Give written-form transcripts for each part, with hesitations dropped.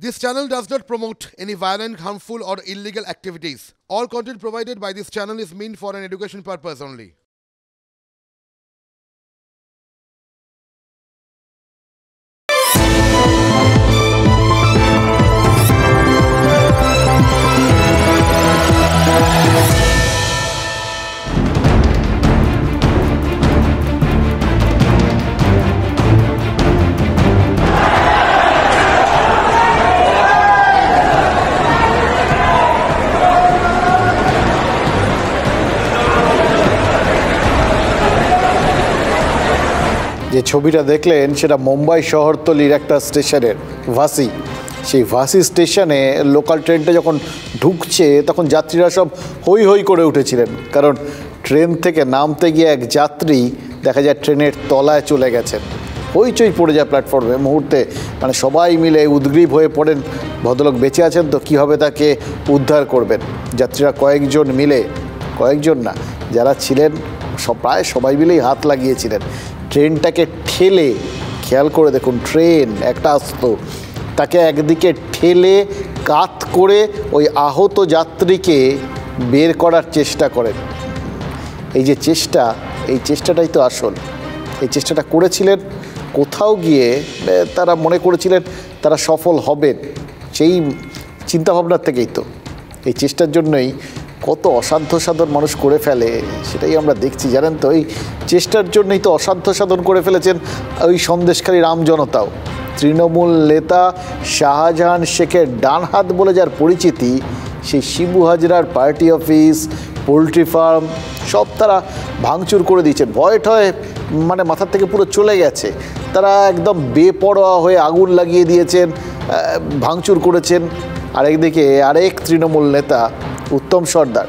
This channel does not promote any violent, harmful, or illegal activities. All content provided by this channel is meant for an education purpose only. যে ছবিটা দেখলেন সেটা মুম্বাই শহরতলির একটা স্টেশনের ভাসি। সেই ভাসি স্টেশনে লোকাল ট্রেনটা যখন ঢুকছে তখন যাত্রীরা সব হই হই করে উঠেছিলেন, কারণ ট্রেন থেকে নামতে গিয়ে এক যাত্রী দেখা যায় ট্রেনের তলায় চলে গেছেন। হইচই পড়ে যায় প্ল্যাটফর্মে মুহূর্তে, মানে সবাই মিলে উদ্গ্রীব হয়ে পড়েন ভদ্রলোক বেঁচে আছেন তো কীভাবে তাকে উদ্ধার করবেন। যাত্রীরা কয়েকজন মিলে, কয়েকজন না, যারা ছিলেন প্রায় সবাই মিলেই হাত লাগিয়েছিলেন ট্রেনটাকে ঠেলে। খেয়াল করে দেখুন, ট্রেন একটা আসতো, তাকে একদিকে ঠেলে কাত করে ওই আহত যাত্রীকে বের করার চেষ্টা করেন। এই যে চেষ্টা, এই চেষ্টাটাই তো আসল। এই চেষ্টাটা করেছিলেন, কোথাও গিয়ে তারা মনে করেছিলেন তারা সফল হবেন, সেই চিন্তাভাবনার থেকেই তো এই চেষ্টার জন্যই কত অসাধ্য সাধন মানুষ করে ফেলে, সেটাই আমরা দেখছি। জানেন তো, এই চেষ্টার জন্যই তো অসাধ্য সাধন করে ফেলেছেন ওই সন্দেশখালী রাম জনতাও। তৃণমূল নেতা শাহজাহান শেখের ডান হাত বলে যার পরিচিতি, সেই শিবু হাজরার পার্টি অফিস, পোলট্রি ফার্ম সব তারা ভাঙচুর করে দিয়েছেন। ভয় টয় মানে মাথার থেকে পুরো চলে গেছে। তারা একদম বেপরোয়া হয়ে আগুন লাগিয়ে দিয়েছেন, ভাঙচুর করেছেন। আরেকদিকে আরেক তৃণমূল নেতা উত্তম সর্দার,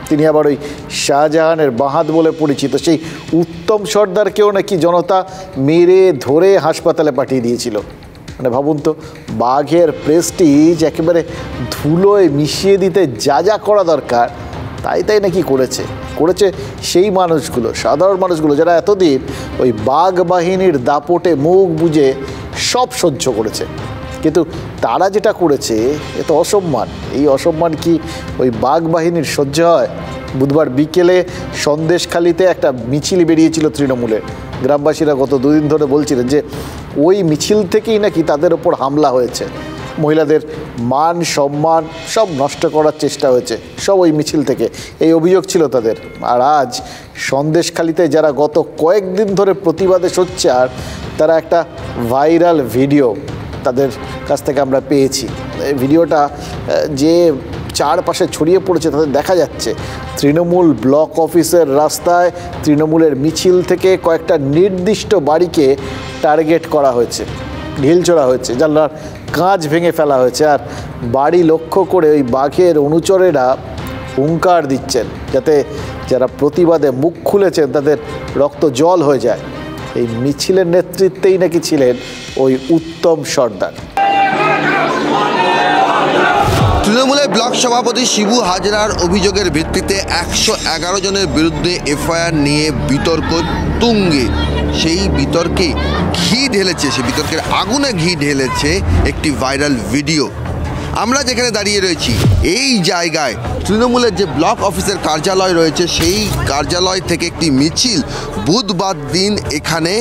তিনি আবার ওই শাহজাহানের বাঁহাত বলে পরিচিত। সেই উত্তম সর্দারকেও নাকি জনতা মেরে ধরে হাসপাতালে পাঠিয়ে দিয়েছিল। মানে ভাবুন তো, বাঘের প্রেস্টিজ একেবারে ধুলোয় মিশিয়ে দিতে যা যা করা দরকার তাই নাকি করেছে সেই মানুষগুলো, সাধারণ মানুষগুলো, যারা এতদিন ওই বাঘ বাহিনীর দাপটে মুখ বুজে সব সহ্য করেছে। কিন্তু তারা যেটা করেছে এ তো অসম্মান। এই অসম্মান কি ওই বাঘ বাহিনীর সহ্য হয়? বুধবার বিকেলে সন্দেশখালীতে একটা মিছিল বেরিয়েছিল তৃণমূলের। গ্রামবাসীরা গত দুদিন ধরে বলছিলেন যে ওই মিছিল থেকেই নাকি তাদের ওপর হামলা হয়েছে, মহিলাদের মান সম্মান সব নষ্ট করার চেষ্টা হয়েছে, সব ওই মিছিল থেকে, এই অভিযোগ ছিল তাদের। আর আজ সন্দেশখালীতে যারা গত কয়েকদিন ধরে প্রতিবাদে সোচ্চার, তারা একটা ভাইরাল ভিডিও তাদের কাছ থেকে আমরা পেয়েছি। এই ভিডিওটা যে চারপাশে ছড়িয়ে পড়েছে তাতে দেখা যাচ্ছে তৃণমূল ব্লক অফিসের রাস্তায় তৃণমূলের মিছিল থেকে কয়েকটা নির্দিষ্ট বাড়িকে টার্গেট করা হয়েছে, ঢিল ছোড়া হয়েছে, জানলার কাঁচ ভেঙে ফেলা হয়েছে। আর বাড়ি লক্ষ্য করে ওই বাঘের অনুচরেরা হুঙ্কার দিচ্ছেন যাতে যারা প্রতিবাদে মুখ খুলেছেন তাদের রক্ত জল হয়ে যায়। এই মিছিলের নেতৃত্বেই নাকি ছিলেন ওই উত্তম সর্দার। তৃণমূলের ব্লক সভাপতি শিবু হাজরার অভিযোগের ভিত্তিতে 111 জনের বিরুদ্ধে এফআইআর নিয়ে বিতর্ক তুঙ্গে। সেই বিতর্কে ঘি ঢেলেছে, সেই বিতর্কের আগুনে ঘি ঢেলেছে একটি ভাইরাল ভিডিও। আমরা যেখানে দাঁড়িয়ে রয়েছি এই জায়গায় তৃণমূলের যে ব্লক অফিসের কার্যালয় রয়েছে, সেই কার্যালয় থেকে একটি মিছিল বুধবার দিন এখানে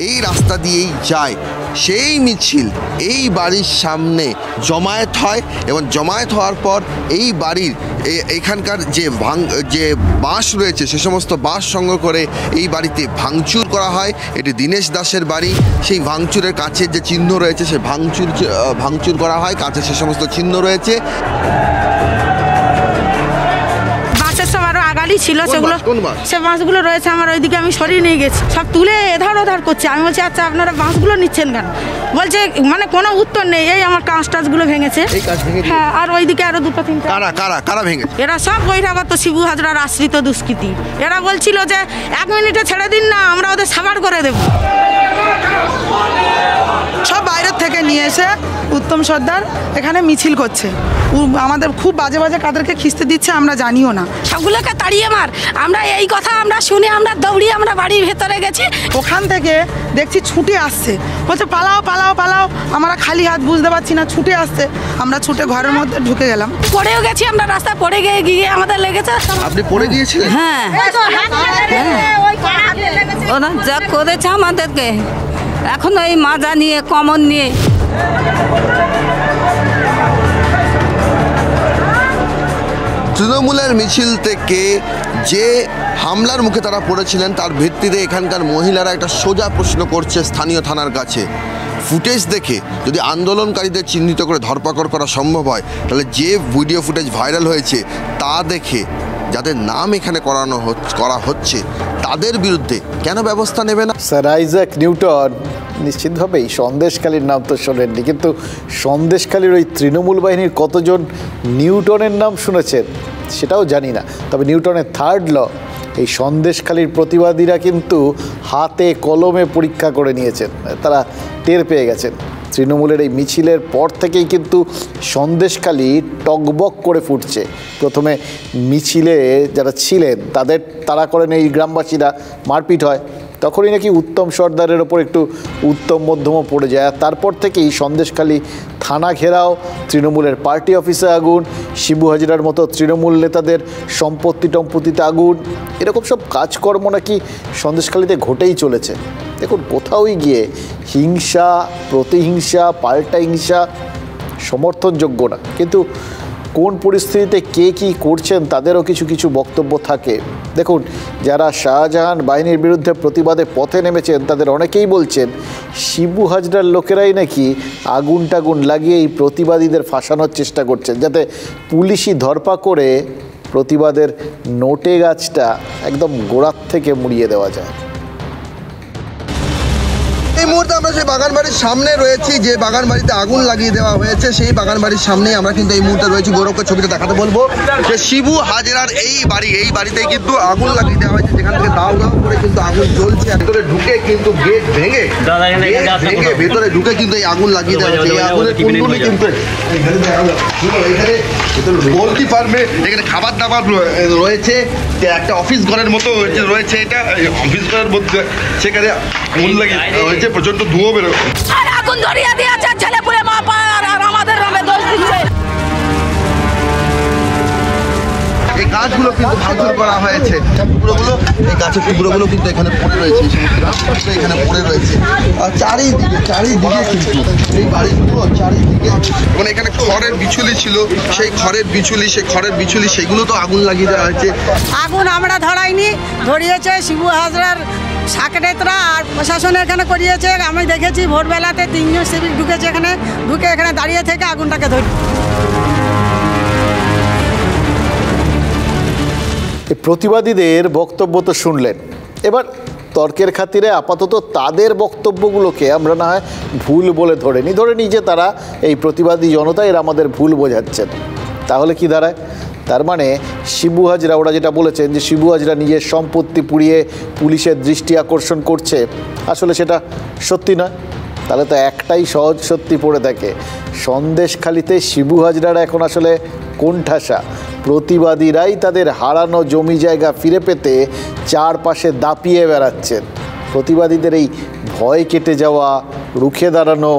এই রাস্তা দিয়েই যায়। সেই মিছিল এই বাড়ির সামনে জমায়েত হয় এবং জমায়েত হওয়ার পর এই বাড়ির এখানকার যে বাঁশ রয়েছে সে সমস্ত বাঁশ সংগ্রহ করে এই বাড়িতে ভাঙচুর করা হয়। এটি দীনেশ দাসের বাড়ি। সেই ভাঙচুরের কাছে যে চিহ্ন রয়েছে সে ভাঙচুর করা হয়, কাছে সে সমস্ত চিহ্ন রয়েছে। আগালি ছিল সেগুলো, সে বাঁশগুলো রয়েছে আমার ওইদিকে, আমি সরিয়ে নিয়ে গেছি, সব তুলে এধার ওধার করছে। আমি বলছি আচ্ছা আপনারা বাঁশগুলো নিচ্ছেন কেন? বলছে মানে কোনো উত্তর নেই, এই আমার কাঁচ টাচগুলো ভেঙেছে। হ্যাঁ, আর ওইদিকে আরো দুটো তিনটা। কারা ভেঙেছে? এরা সব বহিরাগত শিবু হাজরার আশ্রিত দুষ্কৃতী। এরা বলছিল যে 1 মিনিটে ছেড়ে দিন না, আমরা ওদের সাবার করে দেব। সব বাইরের থেকে নিয়ে এসে উত্তম সর্দার এখানে মিছিল করছে। আমাদের খুব বাজে বাজে কাদেরকে খিস্তে দিচ্ছে আমরা জানিও না। সবগুলোকে তাড়িয়ে মার, আমরা এই কথা আমরা শুনে আমরা দৌড়িয়ে আমরা বাড়ির ভেতরে গেছি। ওখান থেকে দেখছি ছুটে আসছে, বলছে পালাও পালাও পালাও। আমরা খালি হাত বুঝতে পারছি না, ছুটে আসছে। আমরা ছুটে ঘরের মধ্যে ঢুকে গেলাম। পড়েও গেছি আমরা, রাস্তায় পড়ে গিয়ে আমাদের লেগেছে। আপনি পড়ে গিয়েছিলেন? হ্যাঁ, ওরা যা করেছে আমাদেরকে, এখন এই মাজা নিয়ে কমন নিয়ে। তৃণমূলের মিছিল থেকে যে হামলার মুখে তারা পড়েছিলেন তার ভিত্তিতে এখানকার মহিলারা একটা সোজা প্রশ্ন করছে স্থানীয় থানার কাছে। ফুটেজ দেখে যদি আন্দোলনকারীদের চিহ্নিত করে ধরপাকড় করা সম্ভব হয়, তাহলে যে ভিডিও ফুটেজ ভাইরাল হয়েছে তা দেখে যাদের নাম এখানে করা হচ্ছে তাদের বিরুদ্ধে কেন ব্যবস্থা নেবে না? স্যার আইজাক নিউটন নিশ্চিতভাবেই সন্দেশখালীর নাম তো শোনেননি, কিন্তু সন্দেশখালীর ওই তৃণমূল বাহিনীর কতজন নিউটনের নাম শুনেছেন সেটাও জানি না। তবে নিউটনের থার্ড ল এই সন্দেশখালীর প্রতিবাদীরা কিন্তু হাতে কলমে পরীক্ষা করে নিয়েছেন, তারা টের পেয়ে গেছেন। তৃণমূলের এই মিছিলের পর থেকেই কিন্তু সন্দেশখালী টকবক করে ফুটছে। প্রথমে মিছিলে যারা ছিলেন তাদের তাড়া করেন এই গ্রামবাসীরা, মারপিট হয়, তখনই নাকি উত্তম সর্দারের ওপর একটু উত্তম মধ্যমও পড়ে যায়। আর তারপর থেকেই সন্দেশখালী থানা ঘেরাও, তৃণমূলের পার্টি অফিসে আগুন, শিবু হাজরার মতো তৃণমূল নেতাদের সম্পত্তিতে আগুন, এরকম সব কাজকর্ম নাকি সন্দেশখালীতে ঘটেই চলেছে। দেখুন, কোথাওই গিয়ে হিংসা, প্রতিহিংসা, পাল্টা হিংসা সমর্থনযোগ্য না, কিন্তু কোন পরিস্থিতিতে কে কী করছেন তাদেরও কিছু কিছু বক্তব্য থাকে। দেখুন, যারা শাহজাহান বাহিনীর বিরুদ্ধে প্রতিবাদে পথে নেমেছেন তাদের অনেকেই বলছেন শিবু হাজরার লোকেরাই নাকি আগুন টাগুন লাগিয়ে এই প্রতিবাদীদের ফাঁসানোর চেষ্টা করছেন, যাতে পুলিশি ধরপা করে প্রতিবাদের নোটে গাছটা একদম গোড়ার থেকে মুড়িয়ে দেওয়া যায়। এই মুহূর্তে আমরা সেই বাগান বাড়ির সামনে রয়েছি, যে বাগান বাড়িতে আগুন লাগিয়ে দেওয়া হয়েছে সেই বাগান বাড়ির সামনেই আমরা কিন্তু এই মুহূর্তে রয়েছি। গৌরবকে ছবিটা দেখাতে বলবো যে শিবু হাজরার এই বাড়িতেই কিন্তু আগুন লাগিয়ে দেওয়া হয়েছে, যেখান থেকে দাও দাও করে কিন্তু আগুন জ্বলছে। ভেতরে ঢুকে কিন্তু গেট ভেঙে ভেতরে ঢুকে কিন্তু এই আগুন লাগিয়ে দেওয়া হয়েছে। এই আগুনের কুণ্ডলি কিন্তু এখানে পোলট্রি ফার্মে এখানে খাবার দাবার রয়েছে, একটা অফিস ঘরের মতো রয়েছে, এটা অফিস ঘরের মধ্যে সেখানে আগুন লাগিয়ে হয়েছে, প্রচন্ড ধুঁয়ো বেরোয়। আগুন ধরিয়ে দিয়েছে ছেলে পুলে মা আর আমাদের নামে দোষ দিচ্ছে। এই গাছগুলো কিন্তু ভাঙচুর করা হয়েছে, টুকরোগুলো, এই গাছের টুকরোগুলো কিন্তু এখানে পড়ে রয়েছে, এখানে পড়ে রয়েছে। আর চারিদিকে কিন্তু এই বাড়িগুলো চারিদিকে, মানে এখানে খড়ের বিচুলি ছিল, সেই খড়ের বিচুলি সেগুলো তো আগুন লাগিয়ে দেওয়া হয়েছে। আগুন আমরা ধরাইনি, ধরিয়েছে শিবু হাজরার সাকেতেরা আর প্রশাসন এখানে করিয়েছে। আমি দেখেছি ভোরবেলাতে 3 জন সিভিক ঢুকেছে, ঢুকে এখানে দাঁড়িয়ে থেকে আগুনটাকে ধরি। প্রতিবাদীদের বক্তব্য তো শুনলেন, এবার তর্কের খাতিরে আপাতত তাদের বক্তব্যগুলোকে আমরা না হয় ভুল বলে ধরে নিই যে তারা এই প্রতিবাদী জনতা এরা আমাদের ভুল বোঝাচ্ছেন। তাহলে কি দাঁড়ায়? তার মানে শিবু হাজরা, ওরা যেটা বলেছেন যে শিবু হাজরা নিজের সম্পত্তি পুড়িয়ে পুলিশের দৃষ্টি আকর্ষণ করছে, আসলে সেটা সত্যি নয়। তাহলে তো একটাই সহজ সত্যি পড়ে থাকে, সন্দেশখালীতে শিবু হাজরারা এখন আসলে কোণঠাসা। প্রতিবাদীরাই তাদের হারানো জমি জায়গা ফিরে পেতে চারপাশে দাপিয়ে বেড়াচ্ছেন। প্রতিবাদীদের এই ভয় কেটে যাওয়া, রুখে দাঁড়ানো,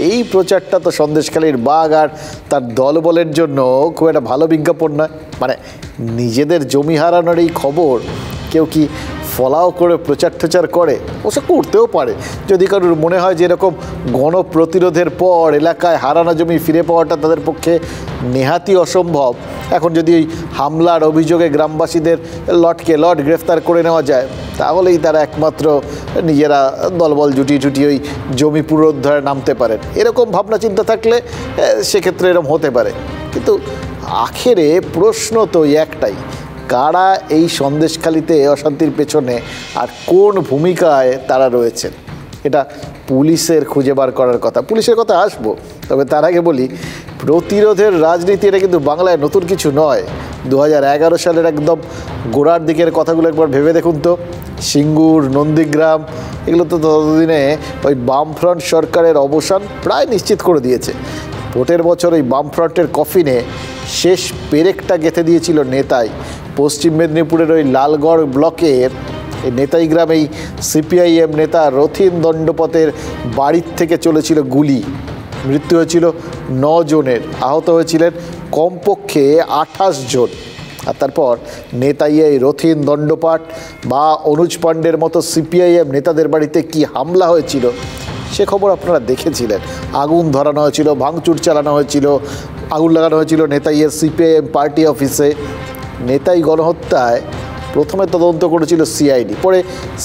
এই প্রচারটা তো সন্দেশখালীর বাঘ আর তার দলবলের জন্য খুব একটা ভালো বিজ্ঞাপন নয়। মানে নিজেদের জমি হারানোর এই খবর কেউ কি ফলাও করে প্রচার করে? অবশ্য করতেও পারে, যদি কারোর মনে হয় যে এরকম গণপ্রতিরোধের পর এলাকায় হারানো জমি ফিরে পাওয়াটা তাদের পক্ষে নেহাতি অসম্ভব। এখন যদি ওই হামলার অভিযোগে গ্রামবাসীদের লট গ্রেফতার করে নেওয়া যায়, তাহলেই তারা একমাত্র নিজেরা দলবল জুটিয়ে ওই জমি পুনরুদ্ধারে নামতে পারেন। এরকম ভাবনা চিন্তা থাকলে সেক্ষেত্রে এরকম হতে পারে, কিন্তু আখেরে প্রশ্ন তো একটাই, কারা এই সন্দেশখালীতে অশান্তির পেছনে আর কোন ভূমিকায় তারা রয়েছেন? এটা পুলিশের খুঁজে বার করার কথা। পুলিশের কথা আসবো, তবে তার আগে বলি প্রতিরোধের রাজনীতি এটা কিন্তু বাংলায় নতুন কিছু নয়। 2011 সালের একদম গোড়ার দিকের কথাগুলো একবার ভেবে দেখুন তো। সিঙ্গুর, নন্দীগ্রাম এগুলো তো ততদিনে ওই বামফ্রন্ট সরকারের অবসান প্রায় নিশ্চিত করে দিয়েছে। ভোটের বছর ওই বামফ্রন্টের কফিনে শেষ পেরেকটা গেঁথে দিয়েছিল নেতাই। পশ্চিম মেদিনীপুরের ওই লালগড় ব্লকের এই নেতাই গ্রামেই সিপিআইএম নেতা রথীন দণ্ডপতের বাড়ির থেকে চলেছিল গুলি। মৃত্যু হয়েছিল 9 জনের, আহত হয়েছিলেন কমপক্ষে 28 জন। আর তারপর নেতাই এই রথীন দণ্ডপাট বা অনুজ পাণ্ডের মতো সিপিআইএম নেতাদের বাড়িতে কি হামলা হয়েছিল সে খবর আপনারা দেখেছিলেন। আগুন ধরানো হয়েছিল, ভাঙচুর চালানো হয়েছিল, আগুন লাগানো হয়েছিল নেতাইয়ের সিপিআইএম পার্টি অফিসে। নেতাই গণহত্যায় প্রথমে তদন্ত করেছিল সিআইডি, পরে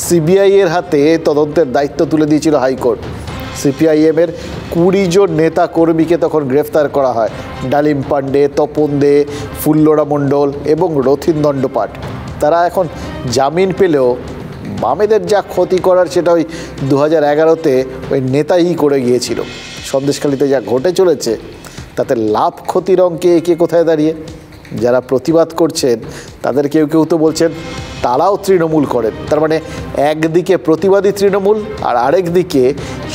সিবিআইয়ের হাতে তদন্তের দায়িত্ব তুলে দিয়েছিল হাইকোর্ট। সিপিআইএমের 20 জন নেতা কর্মীকে তখন গ্রেফতার করা হয়। ডালিম পাণ্ডে, তপন দে, ফুল্লরা মণ্ডল এবং রথীন দণ্ডপাট। তারা এখন জামিন পেলেও বামেদের যা ক্ষতি করার সেটা ওই 2011-তে ওই নেতাই করে গিয়েছিল। সন্দেশখালিতে যা ঘটে চলেছে তাতে লাভ ক্ষতির অঙ্কে কে কোথায় দাঁড়িয়ে। যারা প্রতিবাদ করছেন তাদের কেউ কেউ তো বলছেন তারাও তৃণমূল করেন। তার মানে একদিকে প্রতিবাদী তৃণমূল আর আরেক দিকে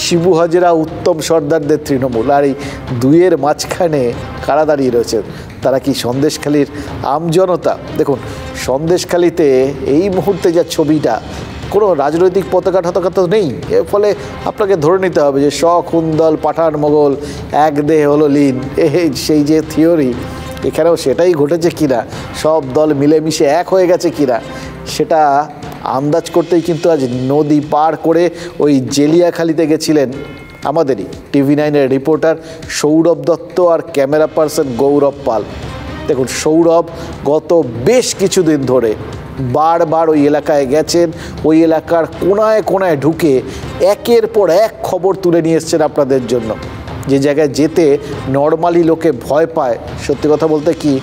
শিবু হাজরা, উত্তম সর্দারদের তৃণমূল। আর এই দুইয়ের মাঝখানে কারা দাঁড়িয়ে রয়েছেন? তারা কি সন্দেশখালির আমজনতা? দেখুন, সন্দেশখালিতে এই মুহূর্তে যা ছবিটা, কোনো রাজনৈতিক পতাকা টতাকা তো নেই। এর ফলে আপনাকে ধরে নিতে হবে যে খুন্দল পাঠান মোগল এক দেহ হলো লীন, সেই যে থিওরি, এখানেও সেটাই ঘটেছে কিনা, সব দল মিলেমিশে এক হয়ে গেছে কিনা সেটা আন্দাজ করতেই কিন্তু আজ নদী পার করে ওই জেলিয়াখালিতে গেছিলেন আমাদেরই TV9-এর রিপোর্টার সৌরভ দত্ত আর ক্যামেরা পার্সন গৌরব পাল। দেখুন, সৌরভ গত বেশ কিছুদিন ধরে বারবার ওই এলাকায় গেছেন, ওই এলাকার কোনায় কোনায় ঢুকে একের পর এক খবর তুলে নিয়ে এসছেন আপনাদের জন্য। যে জায়গায় যেতে নর্মালি লোকে ভয় পায়, সত্যি কথা বলতে কি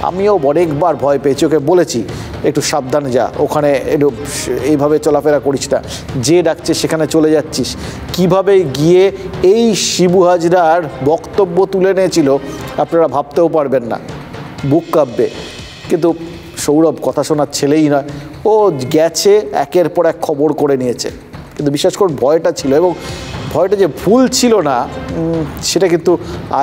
আমিও অনেকবার ভয় পেয়েছি, ওকে বলেছি একটু সাবধানে যা, ওখানে একটু এইভাবে চলাফেরা করিস না, যে ডাকছে সেখানে চলে যাচ্ছিস। কিভাবে গিয়ে এই শিবু হাজরার বক্তব্য তুলে নিয়েছিল আপনারা ভাবতেও পারবেন না, বুক কাঁপবে। কিন্তু সৌরভ কথা শোনার ছেলেই নয়, ও গেছে একের পর এক খবর করে নিয়েছে। কিন্তু বিশ্বাস করুন ভয়টা ছিল, এবং ভয়টা যে ভুল ছিল না সেটা কিন্তু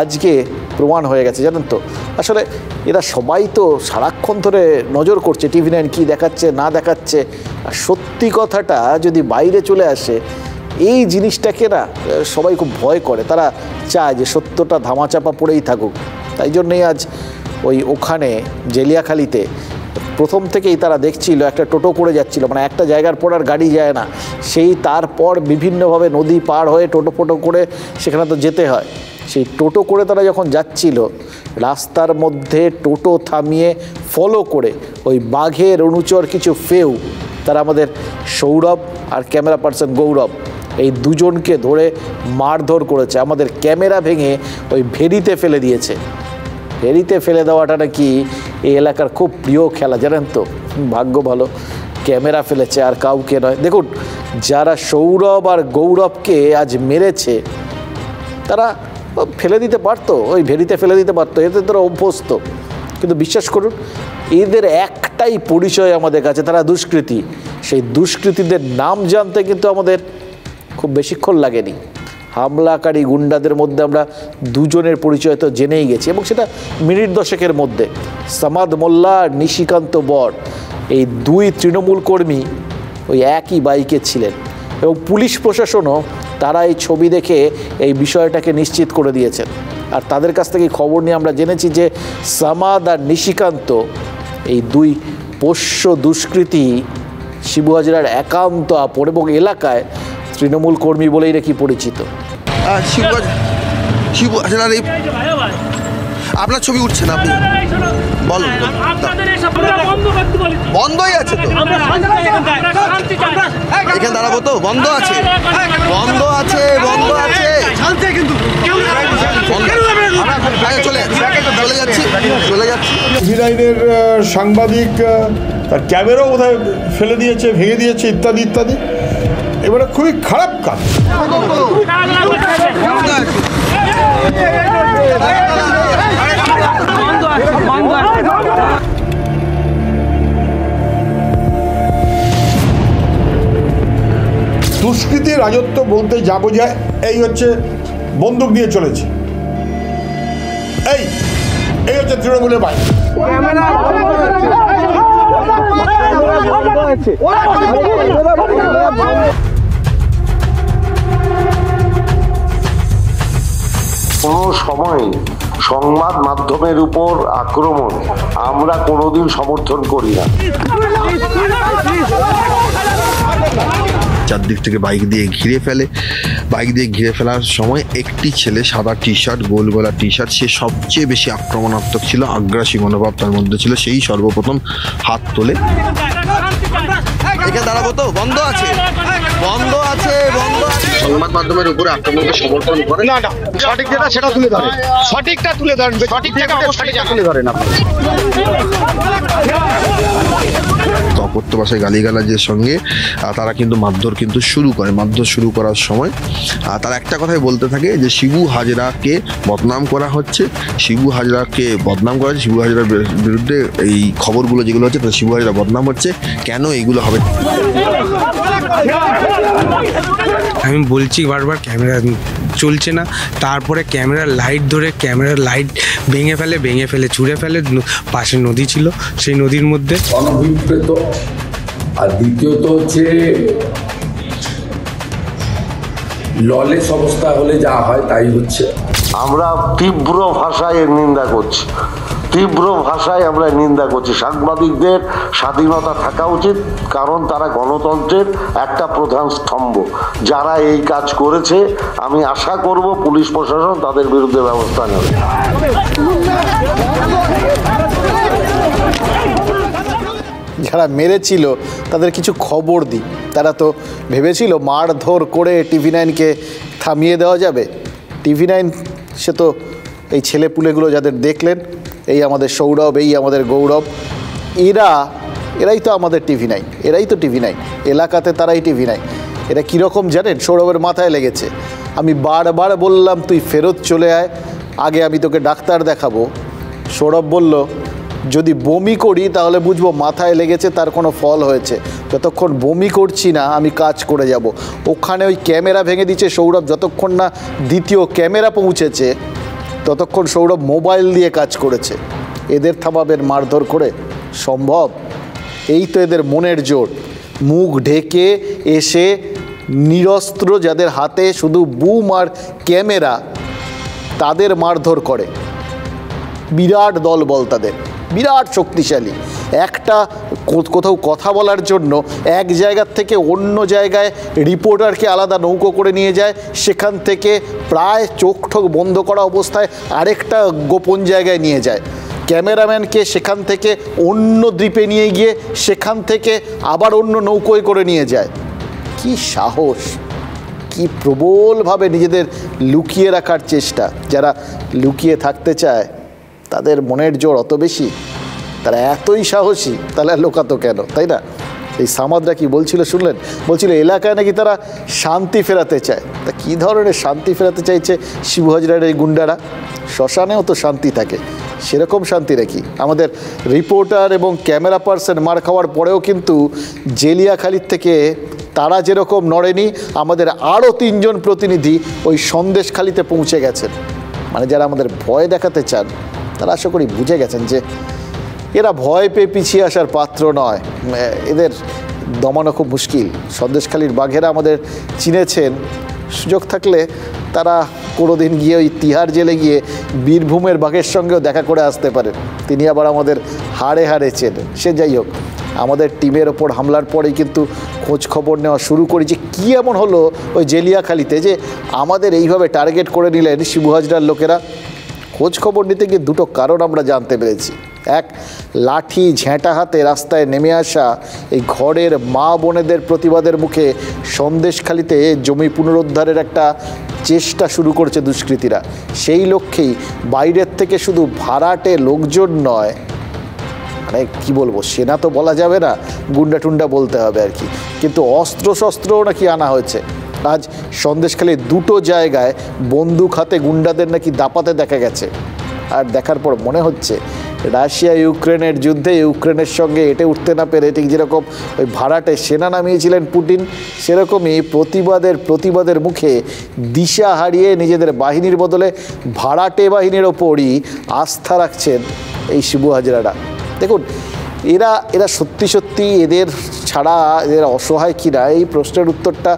আজকে প্রমাণ হয়ে গেছে। জানেন তো, আসলে এরা সবাই তো সারাক্ষণ ধরে নজর করছে TV9 কী দেখাচ্ছে না দেখাচ্ছে। আর সত্যি কথাটা যদি বাইরে চলে আসে এই জিনিসটাকে না সবাই খুব ভয় করে, তারা চায় যে সত্যটা ধামাচাপা পড়েই থাকুক। তাই জন্যই আজ ওখানে জেলিয়াখালিতে প্রথম থেকেই তারা দেখছিল একটা টোটো করে যাচ্ছিল, মানে একটা জায়গার পর আর গাড়ি যায় না, সেই তারপর বিভিন্নভাবে নদী পার হয়ে টোটো ফোটো করে সেখানে তো যেতে হয়। সেই টোটো করে তারা যখন যাচ্ছিল রাস্তার মধ্যে টোটো থামিয়ে ফলো করে ওই বাঘের অনুচর কিছু ফেউ তারা আমাদের সৌরভ আর ক্যামেরা পার্সন গৌরব এই দুজনকে ধরে মারধর করেছে, আমাদের ক্যামেরা ভেঙে ওই ভেরিতে ফেলে দিয়েছে। ভেরিতে ফেলে দেওয়াটা নাকি এই এলাকার খুব প্রিয় খেলা, জানেন তো। ভাগ্য ভালো ক্যামেরা ফেলেছে আর কাউকে নয়। দেখুন, যারা সৌরভ আর গৌরবকে আজ মেরেছে তারা ফেলে দিতে পারতো, ওই ভেরিতে ফেলে দিতে পারতো, এতে তারা অভ্যস্ত। কিন্তু বিশ্বাস করুন এদের একটাই পরিচয় আমাদের কাছে, তারা দুষ্কৃতী। সেই দুষ্কৃতীদের নাম জানতে কিন্তু আমাদের খুব বেশিক্ষণ লাগেনি। হামলাকারী গুন্ডাদের মধ্যে আমরা দুজনের পরিচয় তো জেনেই গেছি, এবং সেটা মিনিট দশেকের মধ্যে। সামাদ মোল্লা আর নিশিকান্ত বর এই দুই তৃণমূল কর্মী ওই একই বাইকে ছিলেন, এবং পুলিশ প্রশাসনও তারা এই ছবি দেখে এই বিষয়টাকে নিশ্চিত করে দিয়েছেন। আর তাদের কাছ থেকে খবর নিয়ে আমরা জেনেছি যে সামাদ আর নিশিকান্ত এই দুই পোষ্য দুষ্কৃতী শিবু হাজরার একান্ত আপন, এবং এলাকায় তৃণমূল কর্মী বলেই নাকি পরিচিত। শিবু হাজরার এই আপনার ছবি উঠছে না, আপনি বলুন। বন্ধই আছে তো, এখানে দাঁড়াবো তো, বন্ধ আছে, বন্ধ আছে, বন্ধ আছে, চলে যাচ্ছি। TV9-এর সাংবাদিক তার ক্যামেরাও বোধহয় ফেলে দিয়েছে, ভেঙে দিয়েছে, ইত্যাদি ইত্যাদি। এবারে খুবই খারাপ কাজ। দুষ্কৃতি রাজত্ব বলতে যা বোঝায় এই হচ্ছে বন্দুক নিয়ে চলেছে, এই হচ্ছে তৃণমূলের বাইরে। কোনো সময় সংবাদ মাধ্যমের উপর আক্রমণ আমরা কোনোদিন সমর্থন করি না। চারদিক থেকে বাইক দিয়ে ঘিরে ফেলে, বাইক দিয়ে ঘিরে ফেলার সময় একটি ছেলে সাদা টি শার্ট, গোল গলা টি শার্ট, সে সবচেয়ে বেশি আক্রমণাত্মক ছিল, আগ্রাসী মনোভাব তার মধ্যে ছিল, সেই সর্বপ্রথম হাত তোলে। এখানে দাঁড়াবো তো, বন্ধ আছে, বন্ধ আছে, বন্ধ আছে। সংবাদ মাধ্যমের উপরে আক্রমণকে সমর্থন করে না, সঠিক যেটা সেটা তুলে ধরে, সঠিকটা তুলে ধরেন, সঠিক থেকে অবশ্যই তুলে ধরেন আপনি। অকথ্য ভাষায় গালিগালাজের সঙ্গে তারা কিন্তু মারধর কিন্তু শুরু করে। মারধর শুরু করার সময় তারা একটা কথাই বলতে থাকে যে শিবু হাজরাকে বদনাম করা হচ্ছে, শিবু হাজরাকে বদনাম করা হচ্ছে, শিবু হাজরার বিরুদ্ধে এই খবরগুলো যেগুলো হচ্ছে শিবু হাজরা বদনাম হচ্ছে, কেন এইগুলো হবে। আমি বলছি বারবার ক্যামেরা চলছে না, তারপরে ক্যামেরার লাইট ধরে ক্যামেরার লাইট ভেঙে ফেলে ছুঁড়ে ফেলে। পাশে নদী ছিল, সেই নদীর মধ্যে অনভিপ্রেত। আর দ্বিতীয়ত হচ্ছে ললেস অবস্থা হলে যা হয় তাই হচ্ছে। আমরা তীব্র ভাষায় এর নিন্দা করছি, তীব্র ভাষায় আমরা নিন্দা করছি। সাংবাদিকদের স্বাধীনতা থাকা উচিত, কারণ তারা গণতন্ত্রের একটা প্রধান স্তম্ভ। যারা এই কাজ করেছে আমি আশা করব পুলিশ প্রশাসন তাদের বিরুদ্ধে ব্যবস্থা নেবে। যারা মেরেছিল তাদের কিছু খবর দিই। তারা তো ভেবেছিল মারধর করে টিভি9কে থামিয়ে দেওয়া যাবে। টিভি9 সে তো এই ছেলেপুলেগুলো যাদের দেখলেন, এই আমাদের সৌরভ, এই আমাদের গৌরব, এরাই তো আমাদের টিভি9, এরাই তো টিভি9, এলাকাতে তারাই টিভি9। এরা কীরকম জানেন? সৌরভের মাথায় লেগেছে। আমি বারবার বললাম তুই ফেরত চলে আয়, আগে আমি তোকে ডাক্তার দেখাবো। সৌরভ বলল যদি বমি করি তাহলে বুঝবো মাথায় লেগেছে, তার কোনো ফল হয়েছে। যতক্ষণ বমি করছি না আমি কাজ করে যাব। ওখানে ওই ক্যামেরা ভেঙে দিচ্ছে সৌরভ, যতক্ষণ না দ্বিতীয় ক্যামেরা পৌঁছেছে ততক্ষণ সৌরভ মোবাইল দিয়ে কাজ করেছে। এদের থামাবেন মারধর করে? সম্ভব? এই তো এদের মনের জোর। মুখ ঢেকে এসে নিরস্ত্র যাদের হাতে শুধু বুম আর ক্যামেরা, তাদের মারধর করে। বিরাট দলবল তাদের, বিরাট শক্তিশালী। একটা কোথাও কথা বলার জন্য এক জায়গার থেকে অন্য জায়গায় রিপোর্টারকে আলাদা নৌকো করে নিয়ে যায়, সেখান থেকে প্রায় চোখ ঠোক বন্ধ করা অবস্থায় আরেকটা গোপন জায়গায় নিয়ে যায়। ক্যামেরাম্যানকে সেখান থেকে অন্য দ্বীপে নিয়ে গিয়ে সেখান থেকে আবার অন্য নৌকোয় করে নিয়ে যায়। কি সাহস, কি প্রবলভাবে নিজেদের লুকিয়ে রাখার চেষ্টা। যারা লুকিয়ে থাকতে চায় তাদের মনের জোর অত বেশি, তারা এতই সাহসী, তাহলে লোকাতো কেন, তাই না? এই সামাদরা কি বলছিল শুনলেন? বলছিল এলাকায় নাকি তারা শান্তি ফেরাতে চায়। তা কী ধরনের শান্তি ফেরাতে চাইছে শিবু হাজরার এই গুন্ডারা? শ্মশানেও তো শান্তি থাকে, সেরকম শান্তি নাকি? আমাদের রিপোর্টার এবং ক্যামেরা পার্সন মার খাওয়ার পরেও কিন্তু জেলিয়াখালির থেকে তারা যেরকম নড়েনি, আমাদের আরও 3 জন প্রতিনিধি ওই সন্দেশখালিতে পৌঁছে গেছেন। মানে যারা আমাদের ভয় দেখাতে চান তারা আশা করি বুঝে গেছেন যে এরা ভয় পেয়ে পিছিয়ে আসার পাত্র নয়, এদের দমানো খুব মুশকিল। সন্দেশখালির বাঘেরা আমাদের চিনেছেন, সুযোগ থাকলে তারা কোনোদিন গিয়ে ওই তিহার জেলে গিয়ে বীরভূমের বাঘের সঙ্গেও দেখা করে আসতে পারেন। তিনি আবার আমাদের হাড়ে হাড়ে চেনেন। সে যাই হোক, আমাদের টিমের ওপর হামলার পরেই কিন্তু খোঁজ খবর নেওয়া শুরু করি যে কী এমন হলো ওই জেলিয়াখালিতে যে আমাদের এইভাবে টার্গেট করে নিলেন শিবু হাজরার লোকেরা। খোঁজ খবর নিতে গিয়ে দুটো কারণ আমরা জানতে পেরেছি। এক, লাঠি ঝেঁটা হাতে রাস্তায় নেমে আসা এই ঘরের মা বোনেদের প্রতিবাদের মুখে সন্দেশখালিতে জমি পুনরুদ্ধারের একটা চেষ্টা শুরু করেছে দুষ্কৃতীরা। সেই লক্ষ্যেই বাইরের থেকে শুধু ভাড়াটে লোকজন নয়, মানে কি বলবো, সেনা তো বলা যাবে না, গুন্ডা টুন্ডা বলতে হবে আর কি, কিন্তু অস্ত্র শস্ত্রও নাকি আনা হয়েছে। আজ সন্দেশখালী দুটো জায়গায় বন্দুক হাতে গুন্ডাদের নাকি দাপাতে দেখা গেছে। আর দেখার পর মনে হচ্ছে রাশিয়া ইউক্রেনের যুদ্ধে ইউক্রেনের সঙ্গে এটে উঠতে না পেরে ঠিক যেরকম ওই ভাড়াটে সেনা নামিয়েছিলেন পুতিন, সেরকমই প্রতিবাদের মুখে দিশা হারিয়ে নিজেদের বাহিনীর বদলে ভাড়াটে বাহিনীর ওপরই আস্থা রাখছেন এই শিবু হাজরারা। দেখুন, এরা সত্যি সত্যি এদের ছাড়া এদের অসহায় কিনা এই প্রশ্নের উত্তরটা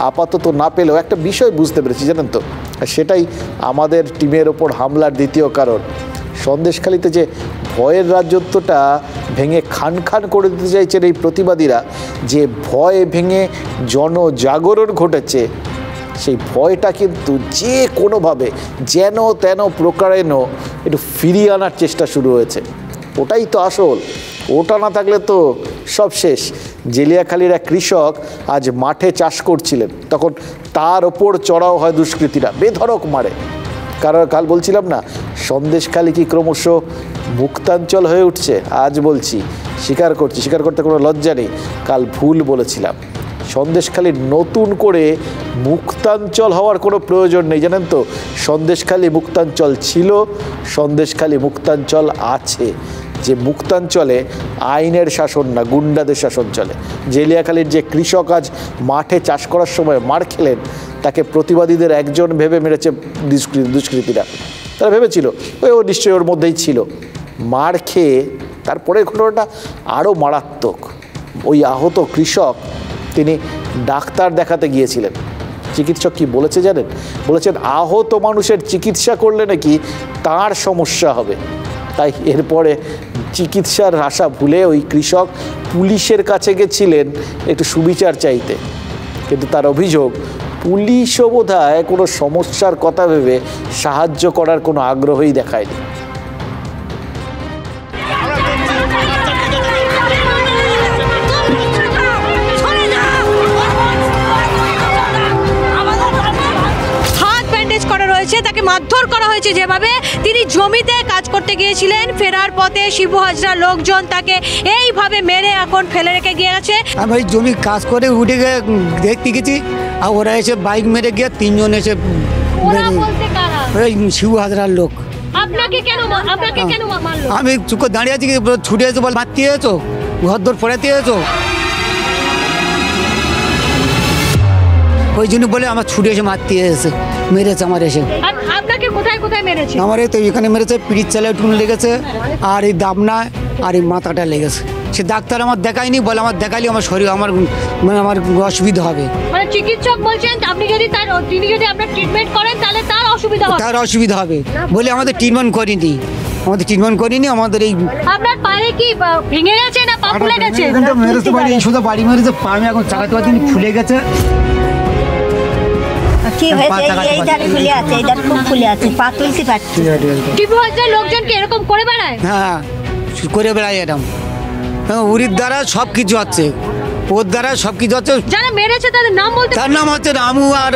আপাতত না পেলেও একটা বিষয় বুঝতে পেরেছি, জানেন তো, সেটাই আমাদের টিমের ওপর হামলার দ্বিতীয় কারণ। সন্দেশখালীতে যে ভয়ের রাজত্বটা ভেঙে খান খান করে দিতে চাইছেন এই প্রতিবাদীরা, যে ভয় ভেঙে জনজাগরণ ঘটেছে, সেই ভয়টা কিন্তু যে কোনোভাবে যেন তেন প্রকারেণ একটু ফিরিয়ে আনার চেষ্টা শুরু হয়েছে। ওটাই তো আসল, ওটা না থাকলে তো সব শেষ। জেলিয়াখালীর এক কৃষক আজ মাঠে চাষ করছিলেন, তখন তার ওপর চড়াও হয় দুষ্কৃতীরা, বেধড়ক মারে। কারণ কাল বলছিলাম না সন্দেশখালী কি ক্রমশ মুক্তাঞ্চল হয়ে উঠছে, আজ বলছি, স্বীকার করতে কোনো লজ্জা নেই, কাল ভুল বলেছিলাম। সন্দেশখালীর নতুন করে মুক্তাঞ্চল হওয়ার কোনো প্রয়োজন নেই, জানেন তো। সন্দেশখালী মুক্তাঞ্চল ছিল, সন্দেশখালী মুক্তাঞ্চল আছে, যে মুক্তাঞ্চলে আইনের শাসন না গুন্ডাদের শাসন চলে। জেলিয়াখালীর যে কৃষক আজ মাঠে চাষ করার সময় মার খেলেন, তাকে প্রতিবাদীদের একজন ভেবে মেরেছে দুষ্কৃতীরা। তারা ভেবেছিল ও নিশ্চয়ই ওর মধ্যেই ছিল। মার খেয়ে তারপরে ঘটনাটা আরও মারাত্মক। ওই আহত কৃষক তিনি ডাক্তার দেখাতে গিয়েছিলেন। চিকিৎসক কি বলেছে জানেন? বলেছেন আহত মানুষের চিকিৎসা করলে নাকি তার সমস্যা হবে। তাই এরপরে চিকিৎসার আশা ভুলে ওই কৃষক পুলিশের কাছে গেছিলেন একটু সুবিচার চাইতে, কিন্তু তার অভিযোগ পুলিশও বোধহয় কোনো সমস্যার কথা ভেবে সাহায্য করার কোনো আগ্রহই দেখায়নি। তাকে মারধর করা হয়েছে যেভাবে, তিনি জমিতে কাজ করতে গিয়েছিলেন, ফেরার পথে শিবু হাজরা লোকজন তাকে এইভাবে মেরে এখন ফেলে রেখে গিয়েছে। আমি ওই জমি কাজ করে উঠে গিয়ে দেখতে গেছি, আর ওরা এসে বাইক মেরে গিয়ে তিনজন এসে শিবু হাজরার লোক। আপনাকে কেন মারলো? আমি চুপে দাঁড়িয়ে আছি, ছুটে এসে বল মারতে এসেছো, ঘর দর পড়াতে এসেছো, ওই জন্য বলে আমার ছুটে এসে মারতে এসেছে, মেরেছে আমার এসে। আপনাকে কোথায় মেরেছে? আমার এই তো এখানে মেরেছে, পিঠের চালে টুন লেগেছে, আর এই দাবনায় আর এই মাথাটা লেগেছে। সে ডাক্তার আমার দেখায়নি, বলে আমার দেখালি আমার শরীর আমার অসুবিধা হবে। মানে চিকিৎসক বলছেন তিনি যদি আপনার ট্রিটমেন্ট করেন তাহলে তার অসুবিধা হবে বলে আমাদের ট্রিটমেন্ট করিনি। আমাদের এই আপনার পায়ে কি ভেঙে গেছে না পা ফুলে গেছে? মেরেছে বাড়ি, শুধু বাড়ি মেরেছে, পা আমি এখন চাকাতে পারছি, ফুলে গেছে। কি হয়েছে? এইটার ফুলে আছে, এইটার খুব ফুলে আছে, পা তুলতে পারছি। শিবু হাজরা লোকজন কি এরকম করে বেড়ায়? হ্যাঁ, করে বেড়ায় এরকম। উরির দ্বারা সব কিছু হচ্ছে, ওর দ্বারা সব কিছু হচ্ছে। যারা মেরেছে তাদের নাম বলতে? তার নাম হচ্ছে রামু, আর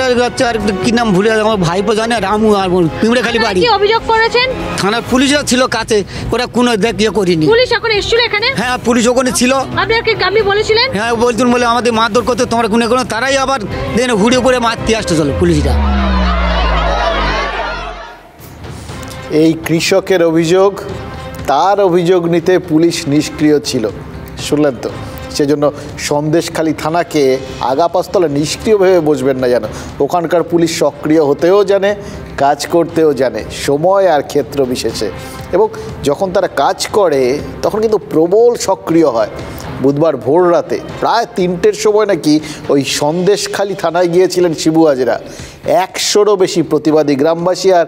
কি নাম ভুলে আমার ভাইপো জানে, রামু আর পিমড়েখালি বাড়ি। কি অভিযোগ করেছেন? থানার পুলিশরা ছিল কাছে, ওরা কোনো দেখিয়ে করিনি। পুলিশ এখন এসেছিল এখানে? হ্যাঁ, পুলিশ ওখানে ছিল। আপনি বলেছিলেন? হ্যাঁ, বলতেন, বলে আমাদের মারধর করতে, তোমরা কোনো তারাই আবার দেখেন ঘুরে ঘুরে মারতে আসতে চলো পুলিশরা। এই কৃষকের অভিযোগ, তার অভিযোগ নিতে পুলিশ নিষ্ক্রিয় ছিল, শুনলেন তো। সেজন্য সন্দেশখালী থানাকে আগাপাস্তলে নিষ্ক্রিয় ভেবে বসবেন না যেন। ওখানকার পুলিশ সক্রিয় হতেও জানে, কাজ করতেও জানে, সময় আর ক্ষেত্র বিশেষে। এবং যখন তারা কাজ করে তখন কিন্তু প্রবল সক্রিয় হয়। বুধবার ভোর রাতে প্রায় 3টের সময় নাকি ওই সন্দেশখালী থানায় গিয়েছিলেন শিবু হাজরা। 100রও বেশি প্রতিবাদী গ্রামবাসী আর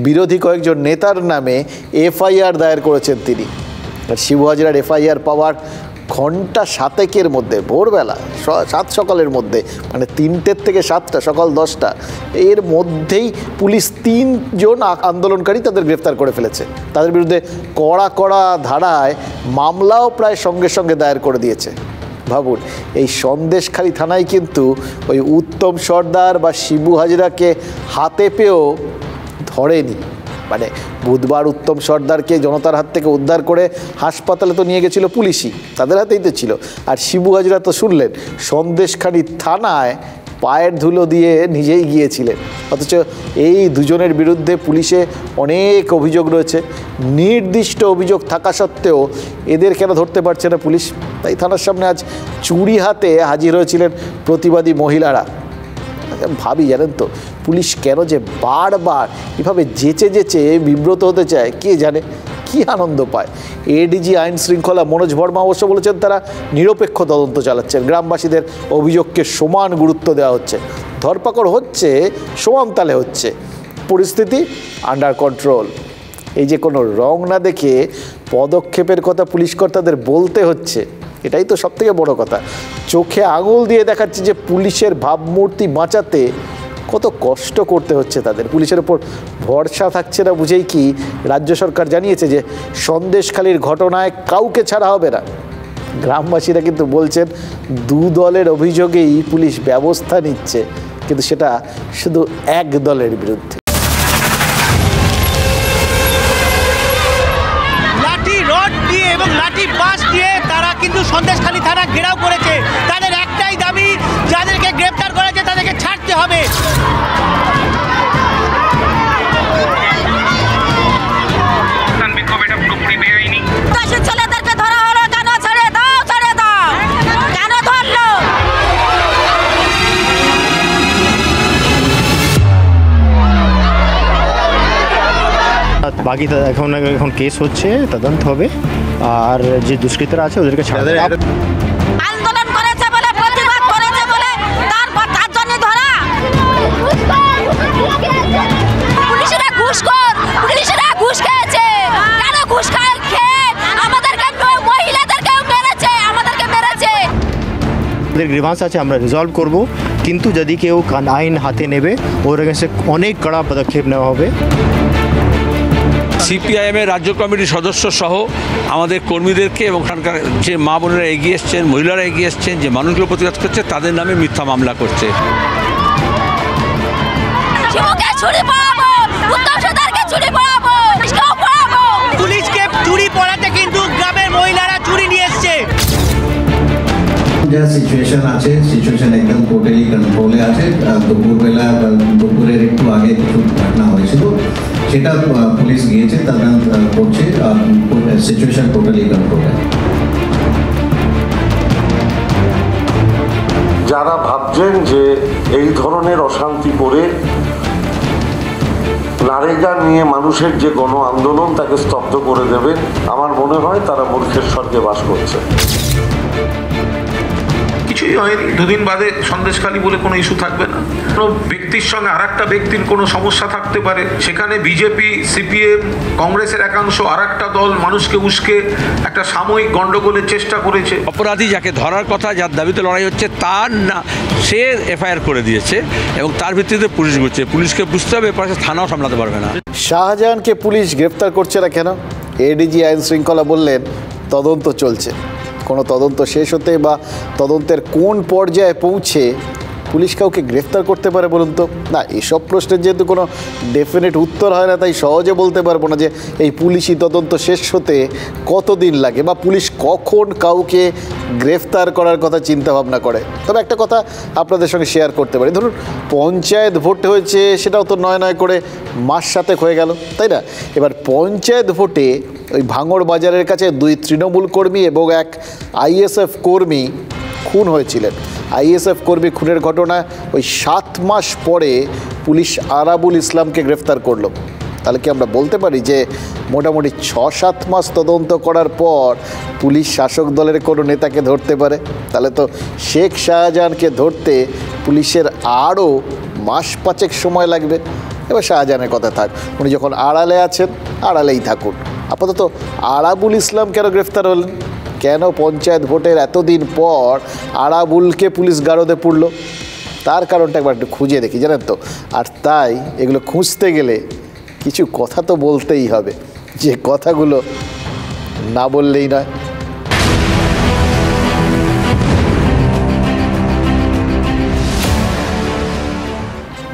বিরোধী কয়েকজন নেতার নামে এফআইআর দায়ের করেছেন তিনি। আর শিবু হাজরার এফআইআর পাওয়ার ঘন্টা 7 মধ্যে, ভোরবেলা 7 সকালের মধ্যে, মানে 3টের থেকে 7টা, সকাল 10টা, এর মধ্যেই পুলিশ 3 জন আন্দোলনকারী তাদের গ্রেফতার করে ফেলেছে। তাদের বিরুদ্ধে কড়া ধারায় মামলাও প্রায় সঙ্গে সঙ্গে দায়ের করে দিয়েছে। ভাবুন, এই সন্দেশখালী থানায় কিন্তু ওই উত্তম সর্দার বা শিবু হাজরাকে হাতে পেয়েও ধরেনি, মানে বুধবার উত্তম সর্দারকে জনতার হাত থেকে উদ্ধার করে হাসপাতালে তো নিয়ে গেছিল পুলিশই, তাদের হাতেই তো ছিল। আর শিবু হাজরা তো শুনলেন সন্দেশখালী থানায় পায়ের ধুলো দিয়ে নিজেই গিয়েছিলেন। অথচ এই দুজনের বিরুদ্ধে পুলিশে অনেক অভিযোগ রয়েছে, নির্দিষ্ট অভিযোগ থাকা সত্ত্বেও এদের কেন ধরতে পারছে না পুলিশ? তাই থানার সামনে আজ চুরি হাতে হাজির হয়েছিলেন প্রতিবাদী মহিলারা। ভাবি জানেন তো, পুলিশ কেন যে বারবার এভাবে যেচে যেচে বিব্রত হতে চায় কে জানে, কি আনন্দ পায়। এডিজি আইন শৃঙ্খলা মনোজ বর্মা অবশ্য বলেছেন তারা নিরপেক্ষ তদন্ত চালাচ্ছেন, গ্রামবাসীদের অভিযোগকে সমান গুরুত্ব দেওয়া হচ্ছে, ধরপাকড় হচ্ছে সমান তালে হচ্ছে, পরিস্থিতি আন্ডার কন্ট্রোল। এই যে কোনো রং না দেখে পদক্ষেপের কথা পুলিশ কর্তাদের বলতে হচ্ছে, এটাই তো সবথেকে বড় কথা। চোখে আঙুল দিয়ে দেখাচ্ছে যে পুলিশের ভাবমূর্তি বাঁচাতে কত কষ্ট করতে হচ্ছে তাদের, পুলিশের ওপর ভরসা থাকছে না বুঝেই কি রাজ্য সরকার জানিয়েছে যে সন্দেশখালীর ঘটনায় কাউকে ছাড়া হবে না। গ্রামবাসীরা কিন্তু বলছেন দু দলের অভিযোগেই পুলিশ ব্যবস্থা নিচ্ছে, কিন্তু সেটা শুধু এক দলের বিরুদ্ধে। লাঠি রড দিয়ে এবং লাঠি বাঁশ দিয়ে তারা কিন্তু সন্দেশখালী থানা ঘেরাও করেছে। তাদের একটাই দাবি, যাদেরকে গ্রেপ্তার করেছে তাদেরকে ছাড়তে হবে। ছেলেদেরকে ধরা হলো কেন? ছেড়ে দাও, ছেড়ে দাও, কেন ধরলো? বাকি এখন কেস হচ্ছে, তদন্ত হবে, আর যে দুষ্কৃতরা আছে ওদেরকে ছাড়া দেবে। আন্দোলন করেছে বলে, প্রতিবাদ করেছে বলে তারপর তার জন্য ধরা। পুলিশেরা ঘুষখোর, পুলিশেরা ঘুষ খেয়েছে। কেন ঘুষ খেয়ে আমাদেরকে, মহিলাদেরকেও মেরেছে, আমাদেরকে মেরেছে। ওদের গ্রিভান্স আছে, আমরা রিজলভ করব, কিন্তু যদি কেউ আইন হাতে নেবে ওর এগেন্সে অনেক কড়া পদক্ষেপ নেওয়া হবে। সিপিআইএমের রাজ্য কমিটির সদস্য সহ আমাদের কর্মীদেরকে এবং ওখানকার যে মা বোনেরা এগিয়ে এসছেন, মহিলারা এগিয়ে এসছেন, যে মানুষগুলো প্রতিবাদ করছে তাদের নামে মিথ্যা মামলা করছে। পুলিশকে চুরি পড়াতে কিন্তু গ্রামের মহিলারা চুরি নিয়ে এসছে। যা সিচুয়েশন আছে, সিচুয়েশন একদম টোটালি কন্ট্রোলে আছে। দুপুরবেলা দুপুরের একটু আগে কিছু ঘটনা হয়েছিল, সেটা পুলিশ গিয়েছে, তদন্ত করছে, সিচুয়েশন টোটালি কন্ট্রোলে। যারা ভাবছেন যে এই ধরনের অশান্তি করে নারেগা নিয়ে মানুষের যে গণ আন্দোলন তাকে স্তব্ধ করে দেবে, আমার মনে হয় তারা মূর্খের স্বর্গে বাস করছে। কিছুই হয়নি, দুদিন বাদে সন্দেশখালী বলে কোনো ইস্যু থাকবে না। কোনো ব্যক্তির সঙ্গে আর একটা ব্যক্তির কোনো সমস্যা থাকতে পারে, সেখানে বিজেপি, সিপিএম, কংগ্রেসের একাংশ আর একটা দল মানুষকে উস্কে একটা সাময়িক গণ্ডগোলের চেষ্টা করেছে। অপরাধী যাকে ধরার কথা, যার দাবিতে লড়াই হচ্ছে, তার না সে এফআইআর করে দিয়েছে এবং তার ভিত্তিতে পুলিশ করছে। পুলিশকে বুঝতে হবে, পাশে থানাও সামলাতে পারবে না। শাহজাহানকে পুলিশ গ্রেপ্তার করছে না কেন? এডিজি আইন শৃঙ্খলা বললেন তদন্ত চলছে। কোনো তদন্ত শেষ হতে বা তদন্তের কোন পর্যায়ে পৌঁছে পুলিশ কাউকে গ্রেফতার করতে পারে বলুন তো? না, এসব প্রশ্নের যেহেতু কোনো ডেফিনেট উত্তর হয় না, তাই সহজে বলতে পারবো না যে এই পুলিশি তদন্ত শেষ হতে কতদিন লাগে বা পুলিশ কখন কাউকে গ্রেফতার করার কথা চিন্তা ভাবনা করে। তবে একটা কথা আপনাদের সঙ্গে শেয়ার করতে পারি, ধরুন পঞ্চায়েত ভোট হয়েছে, সেটাও তো নয় করে মাস 7 হয়ে গেল, তাই না? এবার পঞ্চায়েত ভোটে ওই ভাঙড় বাজারের কাছে 2 তৃণমূল কর্মী এবং 1 আইএসএফ কর্মী খুন হয়েছিলেন। আইএসএফ কর্মী খুনের ঘটনায় ওই 7 মাস পরে পুলিশ আরাবুল ইসলামকে গ্রেফতার করলো। তাহলে কি আমরা বলতে পারি যে মোটামুটি 6-7 মাস তদন্ত করার পর পুলিশ শাসক দলের কোনো নেতাকে ধরতে পারে? তাহলে তো শেখ শাহজাহানকে ধরতে পুলিশের আরও মাস 5 সময় লাগবে। এবার শাহজাহানের কথা থাক, উনি যখন আড়ালে আছেন আড়ালেই থাকুন। আপাতত আরাবুল ইসলাম কেন গ্রেফতার হলেন? কেন পঞ্চায়েত ভোটের এতদিন পর আরাবুলকে পুলিশ গারদে পুরল? তার কারণটা একবার একটু খুঁজে দেখি, জানেন তো। আর তাই এগুলো খুঁজতে গেলে কিছু কথা তো বলতেই হবে, যে কথাগুলো না বললেই নয়।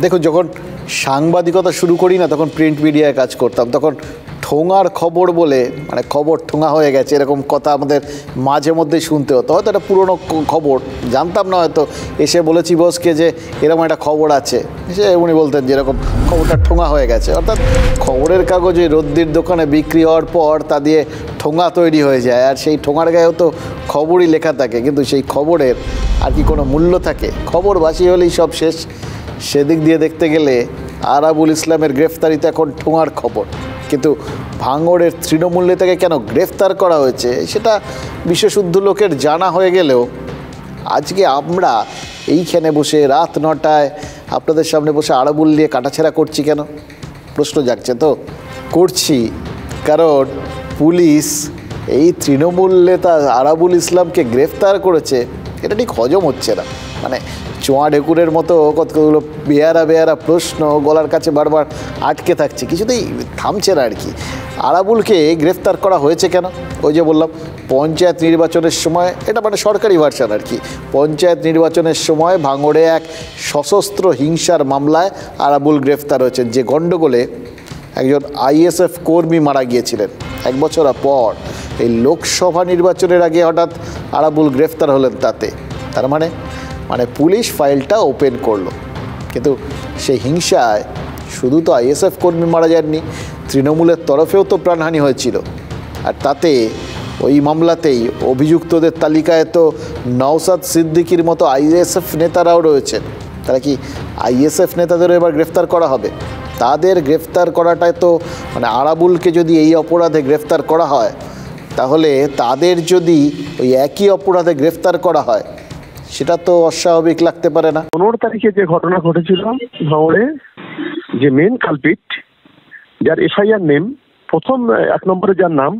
দেখুন, যখন সাংবাদিকতা শুরু করি না তখন প্রিন্ট মিডিয়ায় কাজ করতাম, তখন ঠোঙার খবর বলে মানে খবর ঠোঙা হয়ে গেছে এরকম কথা আমাদের মাঝে মধ্যেই শুনতে হতো। হয়তো একটা পুরনো খবর জানতাম না, হয়তো এসে বলেছি বসকে যে এরকম একটা খবর আছে, সে উনি বলতেন যে এরকম খবরটা ঠোঙা হয়ে গেছে। অর্থাৎ খবরের কাগজ ওই রদ্দির দোকানে বিক্রি হওয়ার পর তা দিয়ে ঠোঙা তৈরি হয়ে যায়, আর সেই ঠোঙার গায়েও তো খবরই লেখা থাকে, কিন্তু সেই খবরের আর কি কোনো মূল্য থাকে? খবর বাসি হলেই সব শেষ। সেদিক দিয়ে দেখতে গেলে আরাবুল ইসলামের গ্রেফতারিতে এখন ঠোঙার খবর, কিন্তু ভাঙড়ের তৃণমূল নেতাকে কেন গ্রেফতার করা হয়েছে সেটা বিশ্বশুদ্ধ লোকের জানা হয়ে গেলেও আজকে আমরা এইখানে বসে রাত 9টায় আপনাদের সামনে বসে আরাবুল নিয়ে কাটাছেড়া করছি কেন? প্রশ্ন জাগছে তো? করছি কারণ পুলিশ এই তৃণমূল নেতা আরাবুল ইসলামকে গ্রেফতার করেছে, এটা ঠিক হজম হচ্ছে না। মানে চোঁয়া ঢেকুরের মতো কতগুলো বেয়ারা প্রশ্ন গলার কাছে বারবার আটকে থাকছে, কিছুতেই থামছে না আর কি। আরাবুলকে গ্রেফতার করা হয়েছে কেন? ওই যে বললাম পঞ্চায়েত নির্বাচনের সময়, এটা মানে সরকারি ভার্সন আর কি, পঞ্চায়েত নির্বাচনের সময় ভাঙড়ে এক সশস্ত্র হিংসার মামলায় আরাবুল গ্রেফতার হয়েছেন, যে গণ্ডগোলে একজন আইএসএফ কর্মী মারা গিয়েছিলেন 1 বছর পর। এই লোকসভা নির্বাচনের আগে হঠাৎ আরাবুল গ্রেফতার হলেন তাতে। তার মানে পুলিশ ফাইলটা ওপেন করলো, কিন্তু সেই হিংসায় শুধু তো আইএসএফ কর্মী মারা যাননি, তৃণমূলের তরফেও তো প্রাণহানি হয়েছিল। আর তাতে ওই মামলাতেই অভিযুক্তদের তালিকায় তো নওশাদ সিদ্দিকীর মতো আইএসএফ নেতারাও রয়েছেন। তারা কি আইএসএফ নেতাদেরও এবার গ্রেফতার করা হবে? তাদের গ্রেফতার করাটাই তো আরাবুলকে যদি এই অপরাধে গ্রেফতার করা হয়, তাহলে তাদের যদি ওই একই অপরাধে গ্রেফতার করা হয় সেটা তো অস্বাভাবিক লাগতে পারে না? 15 তারিখে যে ঘটনা ঘটেছিল ভাঙড়ে, যে মেন কালপিট যার এফআইআর নেম প্রথম 1 নম্বরে যার নাম,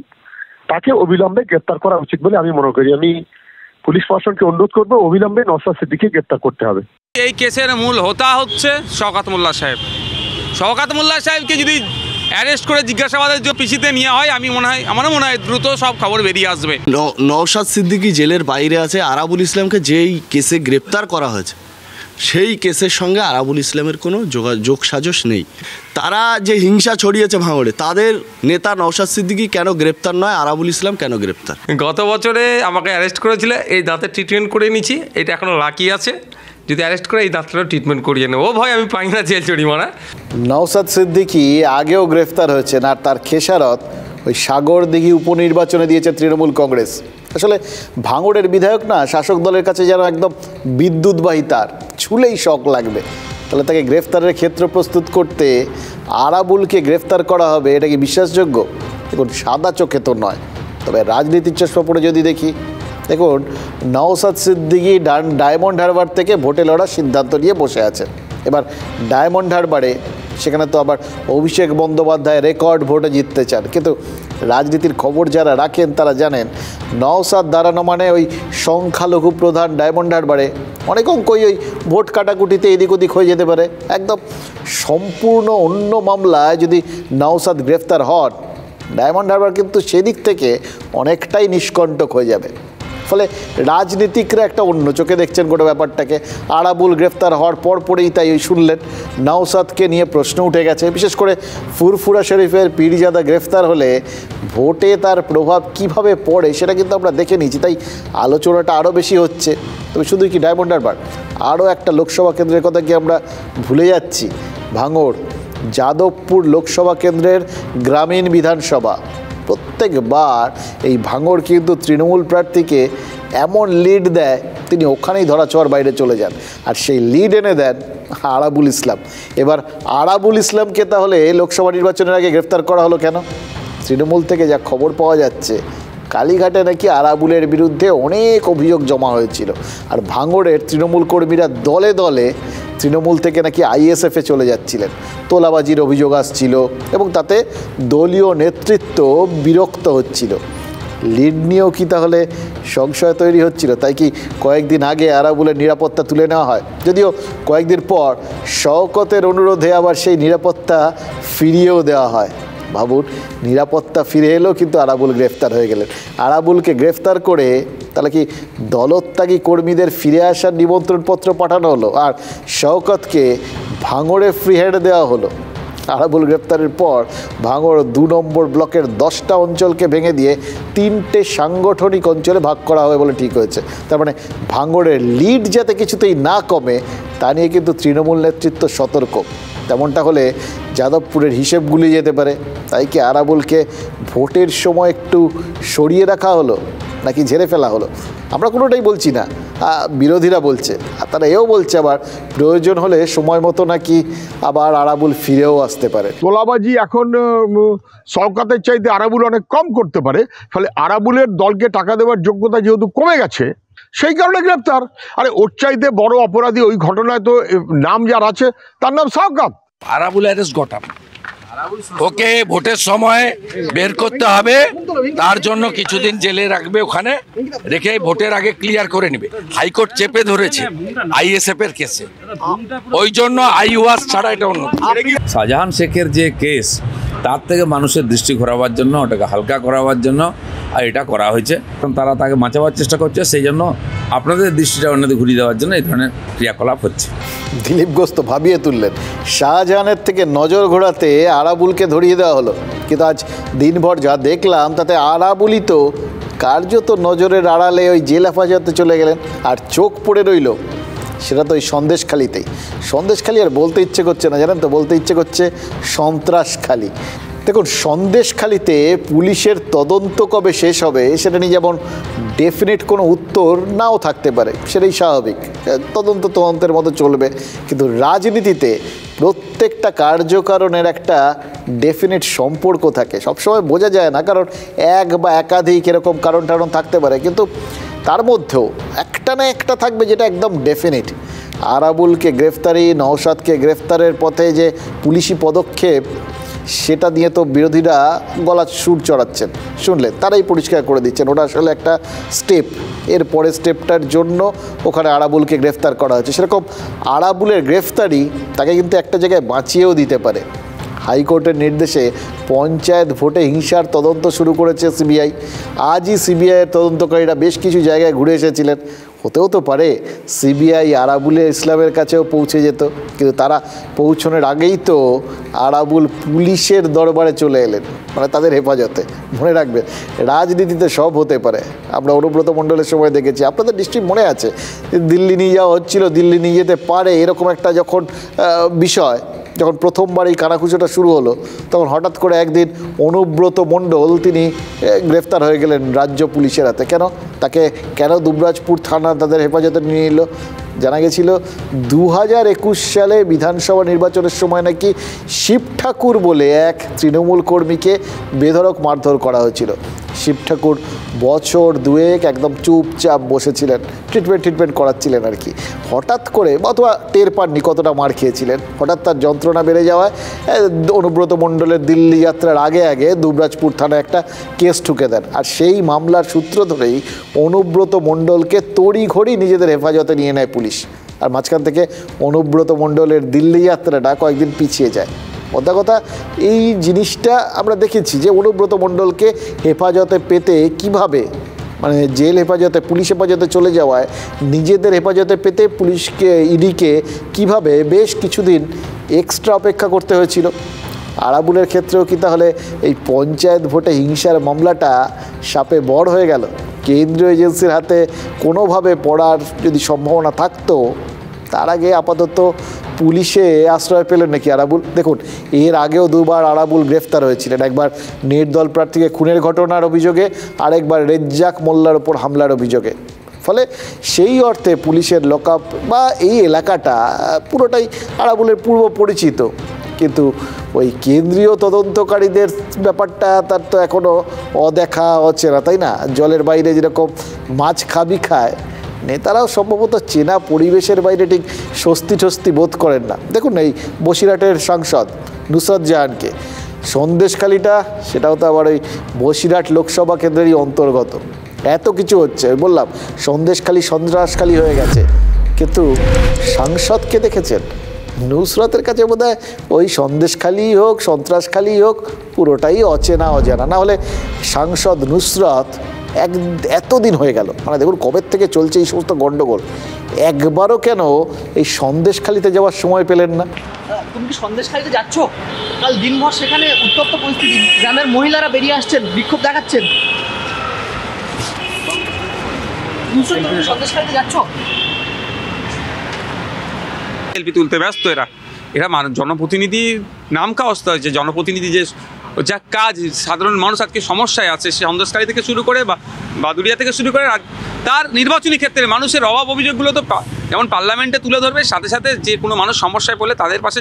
তাকে অবিলম্বে গ্রেফতার করা উচিত বলে আমি মনে করি। আমি পুলিশ প্রশাসনকে অনুরোধ করবো অবিলম্বে নওশাদ সিদ্দিকীকে গ্রেফতার করতে হবে। এই কেসের মূল হোতা হচ্ছে শওকত মোল্লা সাহেব। শওকত মোল্লা সাহেবকে যদি অ্যারেস্ট করে জিজ্ঞাসাবাদের জন্য পিছিয়ে নেওয়া হয়, আমারও মনে হয় দ্রুত সব খবর বেরিয়ে আসবে। নওশাদ সিদ্দিকী জেলের বাইরে আছে, আরাবুল ইসলামকে যেই কেসে গ্রেপ্তার করা হয়েছে সেই কেসের সঙ্গে আরাবুল ইসলামের কোনো যোগ সাজশ নেই। তারা যে হিংসা ছড়িয়েছে ভাঙড়ে, তাদের নেতা নওশাদ সিদ্দিকী কেন গ্রেপ্তার নয়, আরাবুল ইসলাম কেন গ্রেপ্তার? গত বছরে আমাকে অ্যারেস্ট করেছিল, এই দাঁতের ট্রিটমেন্ট করে নিয়েছি, এটা এখনও বাকি আছে। যদি অ্যারেস্ট করে এই দাঁতটারও ট্রিটমেন্ট করিয়ে নেবো। ভয় আমি পাই না জেল জরিমানা। নওশাদ সিদ্দিকী আগেও গ্রেফতার হয়েছেন, আর তার খেসারত ওই সাগরদিঘি উপনির্বাচনে দিয়েছে তৃণমূল কংগ্রেস। আসলে ভাঙড়ের বিধায়ক না, শাসক দলের কাছে যেন একদম বিদ্যুৎবাহী তার, ছুলেই শক লাগবে। তাহলে তাকে গ্রেফতারের ক্ষেত্র প্রস্তুত করতে আরাবুলকে গ্রেফতার করা হবে, এটা কি বিশ্বাসযোগ্য? দেখুন, সাদা চোখে তো নয়, তবে রাজনীতির চশমা পড়ে যদি দেখি, দেখুন নওশাদ সিদ্দিকী ডায়মন্ড হারবার থেকে ভোটে লড়ার সিদ্ধান্ত নিয়ে বসে আছেন। এবার ডায়মন্ড হারবারে সেখানে তো আবার অভিষেক বন্দ্যোপাধ্যায় রেকর্ড ভোটে জিততে চান, কিন্তু রাজনীতির খবর যারা রাখেন তারা জানেন নওশাদ দাঁড়ানো মানে ওই সংখ্যালঘু প্রধান ডায়মন্ড হারবারে অনেক অঙ্কই ওই ভোট কাটাকুটিতে এদিক ওদিক হয়ে যেতে পারে। একদম সম্পূর্ণ অন্য মামলায় যদি নওশাদ গ্রেফতার হন, ডায়মন্ড হারবার কিন্তু সেদিক থেকে অনেকটাই নিষ্কণ্টক হয়ে যাবে। ফলে রাজনীতিকরা একটা অন্য চোখে দেখছেন গোটা ব্যাপারটাকে। আরাবুল গ্রেফতার হওয়ার পরেই তাই শুনলেন নওশাদকে নিয়ে প্রশ্ন উঠে গেছে, বিশেষ করে ফুরফুরা শরীফের পীরজাদা গ্রেফতার হলে ভোটে তার প্রভাব কিভাবে পড়ে সেটা কিন্তু আমরা দেখে নিয়েছি, তাই আলোচনাটা আরও বেশি হচ্ছে। তবে শুধু কি ডায়মন্ড হারবার, আরও একটা লোকসভা কেন্দ্রের কথা কি আমরা ভুলে যাচ্ছি? ভাঙড় যাদবপুর লোকসভা কেন্দ্রের গ্রামীণ বিধানসভা। প্রত্যেকবার এই ভাঙড় কিন্তু তৃণমূল প্রার্থীকে এমন লিড দেয়, তিনি ওখানেই ধরাছোঁয়ার বাইরে চলে যান, আর সেই লিড এনে দেন আরাবুল ইসলাম। এবার আরাবুল ইসলামকে তাহলে লোকসভা নির্বাচনের আগে গ্রেফতার করা হলো কেন? তৃণমূল থেকে যা খবর পাওয়া যাচ্ছে, কালীঘাটে নাকি আরাবুলের বিরুদ্ধে অনেক অভিযোগ জমা হয়েছিল, আর ভাঙড়ের তৃণমূল কর্মীরা দলে দলে তৃণমূল থেকে নাকি আইএসএফে চলে যাচ্ছিলেন, তোলাবাজির অভিযোগ আসছিল এবং তাতে দলীয় নেতৃত্ব বিরক্ত হচ্ছিল। লিড নিয়েও কি তাহলে সংশয় তৈরি হচ্ছিল? তাই কি কয়েকদিন আগে আরাবুলের নিরাপত্তা তুলে নেওয়া হয়, যদিও কয়েকদিন পর শওকতের অনুরোধে আবার সেই নিরাপত্তা ফিরিয়েও দেওয়া হয়। ভাবুন, নিরাপত্তা ফিরে এলো কিন্তু আরাবুল গ্রেফতার হয়ে গেলেন। আরাবুলকে গ্রেফতার করে তাহলে কি দলত্যাগী কর্মীদের ফিরে আসার নিমন্ত্রণপত্র পাঠানো হলো, আর শওকতকে ভাঙড়ে ফ্রি হ্যান্ড দেওয়া হলো। আরাবুল গ্রেপ্তারের পর ভাঙড় 2 নম্বর ব্লকের 10টা অঞ্চলকে ভেঙে দিয়ে 3টে সাংগঠনিক অঞ্চলে ভাগ করা হবে বলে ঠিক হয়েছে। তার মানে ভাঙড়ের লিড যাতে কিছুতেই না কমে তা নিয়ে কিন্তু তৃণমূল নেতৃত্ব সতর্ক। তেমনটা হলে যাদবপুরের হিসেব গুলিয়ে যেতে পারে। তাই কি আরাবুলকে ভোটের সময় একটু সরিয়ে রাখা হলো নাকি ঝেড়ে ফেলা হলো? আমরা কোনোটাই বলছি না, বিরোধীরা বলছে, আর তারা এও বলছে আবার প্রয়োজন হলে সময় মতো নাকি আবার আরাবুল ফিরেও আসতে পারে। তোলাবাজি এখন শওকতের চাইতে আরাবুল অনেক কম করতে পারে, ফলে আরাবুলের দলকে টাকা দেওয়ার যোগ্যতা যেহেতু কমে গেছে সেই কারণে গ্রেপ্তার। আরে ওর চাইতে বড় অপরাধী ওই ঘটনায় তো নাম যার আছে তার নাম শওকত। আরাবুল অ্যারেস্ট ঘটাম, ওকে ভোটের সময় বের করতে হবে, তার জন্য কিছুদিন জেলে রাখবে, ওখানে রেখে ভোটের আগে ক্লিয়ার করে নেবে। হাইকোর্ট চেপে ধরেছে আইএসএফ এর কেসে, ওই জন্য আইওয়াস ছাড়া এটা অন্য। শাহজাহান শেখের যে কেস, তার থেকে মানুষের দৃষ্টি ঘোরাবার জন্য, ওটাকে হালকা করাবার জন্য আর এটা করা হয়েছে। কারণ তারা তাকে বাঁচাবার চেষ্টা করছে, সেই জন্য আপনাদের দৃষ্টিটা অন্যদিকে ঘুরিয়ে দেওয়ার জন্য এই ধরনের ক্রিয়াকলাপ হচ্ছে। দিলীপ ঘোষ তো ভাবিয়ে তুললেন, শাহজাহানের থেকে নজর ঘোরাতে আরাবুলকে ধরিয়ে দেওয়া হলো। কিন্তু আজ দিনভর যা দেখলাম তাতে আরাবুলই তো কার্যত নজরের আড়ালে ওই জেল হেফাজতে চলে গেলেন, আর চোখ পড়ে রইল সেটা তো ওই সন্দেশখালিতেই। সন্দেশখালি আর বলতে ইচ্ছে করছে না, জানেন তো, বলতে ইচ্ছে করছে সন্ত্রাসখালি। দেখুন, সন্দেশখালিতে পুলিশের তদন্ত কবে শেষ হবে সেটা নিয়ে যেমন ডেফিনেট কোনো উত্তর নাও থাকতে পারে, সেটাই স্বাভাবিক, তদন্তের মতো চলবে। কিন্তু রাজনীতিতে প্রত্যেকটা কার্যকারণের একটা ডেফিনেট সম্পর্ক থাকে, সবসময় বোঝা যায় না, কারণ এক বা একাধিক এরকম কারণ টারণ থাকতে পারে, কিন্তু তার মধ্যেও একটা না একটা থাকবে যেটা একদম ডেফিনিট। আরাবুলকে গ্রেফতারি, নওশাদকে গ্রেফতারের পথে যে পুলিশি পদক্ষেপ, সেটা নিয়ে তো বিরোধীরা গলা সুর চড়াচ্ছেন, শুনলে তারাই পরিষ্কার করে দিচ্ছেন ওটা আসলে একটা স্টেপ। এর পরের স্টেপটার জন্য ওখানে আরাবুলকে গ্রেফতার করা হয়েছে। সেরকম আরাবুলের গ্রেফতারি তাকে কিন্তু একটা জায়গায় বাঁচিয়েও দিতে পারে। হাইকোর্টের নির্দেশে পঞ্চায়েত ভোটে হিংসার তদন্ত শুরু করেছে সিবিআই। আজই সিবিআইয়ের তদন্তকারীরা বেশ কিছু জায়গায় ঘুরে এসেছিলেন। হতেও তো পারে সিবিআই আরাবুল ইসলামের কাছেও পৌঁছে যেত, কিন্তু তারা পৌঁছানোর আগেই তো আরাবুল পুলিশের দরবারে চলে এলেন, মানে তাদের হেফাজতে। মনে রাখবেন, রাজনীতিতে সব হতে পারে। আমরা অনুব্রত মণ্ডলের সময় দেখেছি, আপনাদের নিশ্চয়ই মনে আছে, দিল্লি নিয়ে যাওয়া হচ্ছিল, দিল্লি নিয়ে যেতে পারে এরকম একটা যখন বিষয়, যখন প্রথমবার এই কানাঘুষোটা শুরু হলো, তখন হঠাৎ করে একদিন অনুব্রত মণ্ডল তিনি গ্রেফতার হয়ে গেলেন রাজ্য পুলিশের হাতে। তাকে কেন দুবরাজপুর থানা তাদের হেফাজতে নিয়ে নিল? জানা গেছিল 2021 সালে বিধানসভা নির্বাচনের সময় নাকি শিব ঠাকুর বলে এক তৃণমূল কর্মীকে বেধড়ক মারধর করা হয়েছিল। শিব ঠাকুর বছর দুয়েক একদম চুপচাপ বসেছিলেন, ট্রিটমেন্ট করাচ্ছিলেন আর কি। হঠাৎ করে, অথবা টের পাননি কতটা মার খেয়েছিলেন, হঠাৎ তার যন্ত্রণা বেড়ে যাওয়ায় অনুব্রত মণ্ডলের দিল্লি যাত্রার আগে দুবরাজপুর থানায় একটা কেস ঠুকে দেন। আর সেই মামলার সূত্র ধরেই অনুব্রত মণ্ডলকে তড়িঘড়ি নিজেদের হেফাজতে নিয়ে নেয় পুলিশ। আর মাঝখান থেকে অনুব্রত মণ্ডলের দিল্লি যাত্রাটা কয়েকদিন পিছিয়ে যায়। কথা এই জিনিসটা আমরা দেখেছি যে অনুব্রত মণ্ডলকে হেফাজতে পেতে কিভাবে, মানে জেল হেফাজতে, পুলিশ হেফাজতে চলে যাওয়ায় নিজেদের হেফাজতে পেতে পুলিশকে, ইডিকে কিভাবে বেশ কিছুদিন এক্সট্রা অপেক্ষা করতে হয়েছিল। আরাবুলের ক্ষেত্রেও কি তাহলে এই পঞ্চায়েত ভোটে হিংসার মামলাটা সাপে বড় হয়ে গেল? কেন্দ্রীয় এজেন্সির হাতে কোনোভাবে পড়ার যদি সম্ভাবনা থাকতো, তার আগে আপাতত পুলিশে আশ্রয় পেলেন নাকি আরাবুল? দেখুন, এর আগেও দুবার আরাবুল গ্রেফতার হয়েছিলেন, একবার নির্দল প্রার্থীকে খুনের ঘটনার অভিযোগে, আরেকবার রেজ্জাক মোল্লার ওপর হামলার অভিযোগে। ফলে সেই অর্থে পুলিশের লকআপ বা এই এলাকাটা পুরোটাই আরাবুলের পূর্ব পরিচিত। কিন্তু ওই কেন্দ্রীয় তদন্তকারীদের ব্যাপারটা তার তো এখনও অদেখা, অচেনা, তাই না? জলের বাইরে যেরকম মাছ খাবি খায়, নেতারাও সম্ভবত চেনা পরিবেশের বাইরে ঠিক স্বস্তি বোধ করেন না। দেখুন, এই বসিরহাটের সাংসদ নুসরত জাহানকে, সন্দেশখালিটা সেটাও তো আবার ওই বসিরহাট লোকসভা কেন্দ্রেরই অন্তর্গত। এত কিছু হচ্ছে, বললাম সন্দেশখালি সন্ত্রাসখালি হয়ে গেছে, কিন্তু সাংসদকে দেখেছেন? নুসরাতের কাছে বোধহয় ওই সন্দেশখালি হোক সন্ত্রাসখালি হোক পুরোটাই অচেনা অজানা। না হলে সাংসদ নুসরাত এতদিন হয়ে গেল, মানে দেখুন কবে থেকে চলছে এই সমস্ত গণ্ডগোল, একবারও কেন এই সন্দেশখালিতে যাওয়ার সময় পেলেন না? তুমি কি সন্দেশখালিতে যাচ্ছ? কাল দিনভর সেখানে উত্তপ্ত পরিস্থিতি, গ্রামের মহিলারা বেরিয়ে আসছেন, বিক্ষোভ দেখাচ্ছেন। তুমি সন্দেশখালিতে যাচ্ছ? সেলফি তুলতে ব্যস্ত এরা জনপ্রতিনিধি নাম কাওয়াস্তা হয়েছে। জনপ্রতিনিধি যে যা কাজ, সাধারণ মানুষ আজকে সমস্যায় আছে, সে সন্দেশখালী থেকে শুরু করে বা বাদুড়িয়া থেকে শুরু করে তার নির্বাচনী ক্ষেত্রে মানুষের অভাব অভিযোগগুলো তো যেমন পার্লামেন্টে তুলে ধরবে, সাথে সাথে যে কোনো মানুষ সমস্যায় পড়লে তাদের পাশে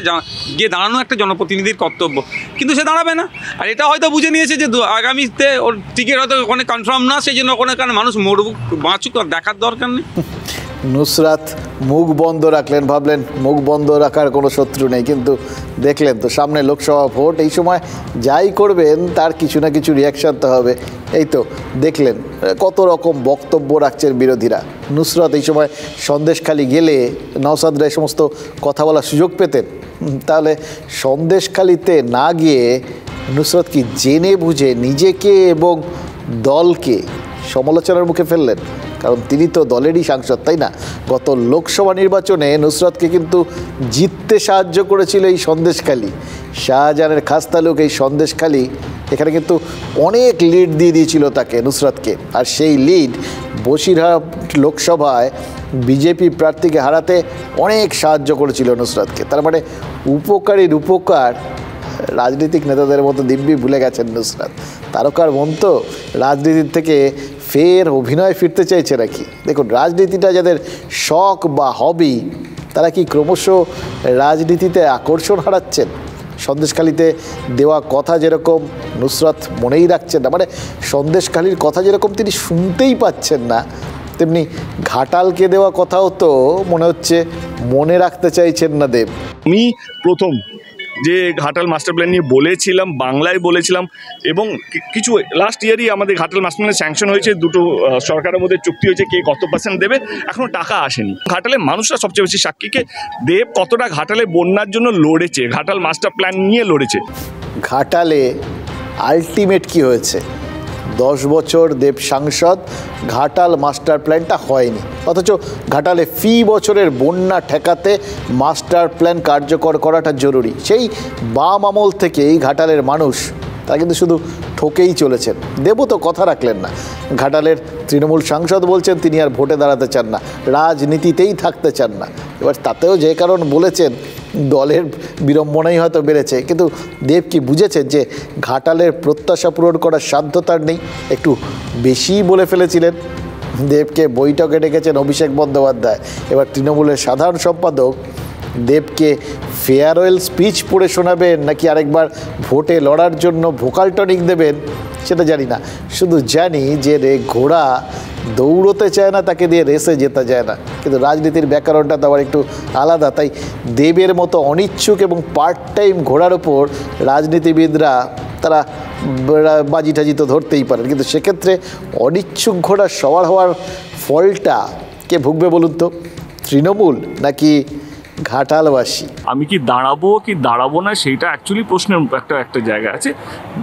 গিয়ে দাঁড়ানো একটা জনপ্রতিনিধির কর্তব্য, কিন্তু সে দাঁড়াবে না। আর এটা হয়তো বুঝে নিয়েছে যে আগামীতে ওর টিকিট হয়তো ওখানে কনফার্ম না, সেই জন্য ওখানে কারণ মানুষ মরুক বাঁচুক, দেখার দরকার নেই। নুসরাত মুখ বন্ধ রাখলেন, ভাবলেন মুখ বন্ধ রাখার কোনো শত্রু নেই, কিন্তু দেখলেন তো সামনে লোকসভা ভোট, এই সময় যাই করবেন তার কিছু না কিছু রিয়াকশান তো হবে। এই তো দেখলেন কত রকম বক্তব্য রাখছেন বিরোধীরা। নুসরাত এই সময় সন্দেশখালি গেলে নওশাদরা এই সমস্ত কথা বলার সুযোগ পেতেন, তাহলে সন্দেশখালিতে না গিয়ে নুসরাত কি জেনে বুঝে নিজেকে এবং দলকে সমালোচনার মুখে ফেললেন? কারণ তিনি তো দলেরই সাংসদ, তাই না? গত লোকসভা নির্বাচনে নুসরাতকে কিন্তু জিততে সাহায্য করেছিল এই সন্দেশখালি, শাহজাহানের খাসতালুক এই সন্দেশখালি। এখানে কিন্তু অনেক লিড দিয়ে দিয়েছিল তাকে, নুসরাতকে, আর সেই লিড বসিরহাট লোকসভায় বিজেপি প্রার্থীকে হারাতে অনেক সাহায্য করেছিল নুসরাতকে। তার মানে উপকারীর উপকার রাজনৈতিক নেতাদের মতো দিব্যি ভুলে গেছেন নুসরাত। তারকার মন তো রাজনীতির থেকে ফের অভিনয় ফিরতে চাইছে নাকি? দেখুন, রাজনীতিটা যাদের শখ বা হবি, তারা কি ক্রমশ রাজনীতিতে আকর্ষণ হারাচ্ছেন? সন্দেশখালিতে দেওয়া কথা যেরকম নুসরাত মনেই রাখছেন না, মানে সন্দেশখালির কথা যেরকম তিনি শুনতেই পাচ্ছেন না, তেমনি ঘাটালকে দেওয়া কথাও তো মনে হচ্ছে মনে রাখতে চাইছেন না দেব। আমি প্রথম যে ঘাটাল মাস্টার প্ল্যান নিয়ে বলেছিলাম, বাংলায় বলেছিলাম, এবং কিছু লাস্ট ইয়ারই আমাদের ঘাটাল মাস্টার প্ল্যান স্যাংশন হয়েছে, দুটো সরকারের মধ্যে চুক্তি হয়েছে কে কত % দেবে, এখনও টাকা আসেনি। ঘাটালের মানুষরা সবচেয়ে বেশি সাক্ষীকে দেব কতটা ঘাটালে বন্যার জন্য লড়েছে, ঘাটাল মাস্টার প্ল্যান নিয়ে লড়েছে। ঘাটালে আলটিমেট কি হয়েছে? 10 বছর দেব সাংসদ, ঘাটাল মাস্টার প্ল্যানটা হয়নি, অথচ ঘাটালে ফি বছরের বন্যা ঠেকাতে মাস্টার প্ল্যান কার্যকর করাটা জরুরি। সেই বাম আমল থেকেই ঘাটালের মানুষ তারা কিন্তু শুধু ঠকেই চলেছেন। দেবও তো কথা রাখলেন না। ঘাটালের তৃণমূল সাংসদ বলছেন তিনি আর ভোটে দাঁড়াতে চান না, রাজনীতিতেই থাকতে চান না। এবার তাতেও যে কারণ বলেছেন, দলের বিড়ম্বনাই হয়তো বেড়েছে, কিন্তু দেব কি বুঝেছেন যে ঘাটালের প্রত্যাশা পূরণ করার সাধ্য তার নেই? একটু বেশিই বলে ফেলেছিলেন। দেবকে বৈঠকে ডেকেছেন অভিষেক বন্দ্যোপাধ্যায়, এবার তৃণমূলের সাধারণ সম্পাদক দেবকে ফেয়ারওয়েল স্পিচ পড়ে শোনাবেন নাকি আরেকবার ভোটে লড়ার জন্য ভোকাল টনিক দেবেন সেটা জানি না। শুধু জানি যে ঘোড়া দৌড়তে চায় না, তাকে দিয়ে রেসে যেতে যায় না। কিন্তু রাজনীতির ব্যাকরণটা তো আবার একটু আলাদা, তাই দেবের মতো অনিচ্ছুক এবং পার্ট টাইম ঘোড়ার ওপর রাজনীতিবিদরা তারা বাজি টাজি তো ধরতেই পারেন, কিন্তু সেক্ষেত্রে অনিচ্ছুক ঘোড়া সবার হওয়ার ফলটা কে ভুগবে বলুন তো? তৃণমূল নাকি ঘাটালবাসী? আমি কি দাঁড়াবো না সেইটা অ্যাকচুয়ালি প্রশ্নের একটা জায়গা আছে।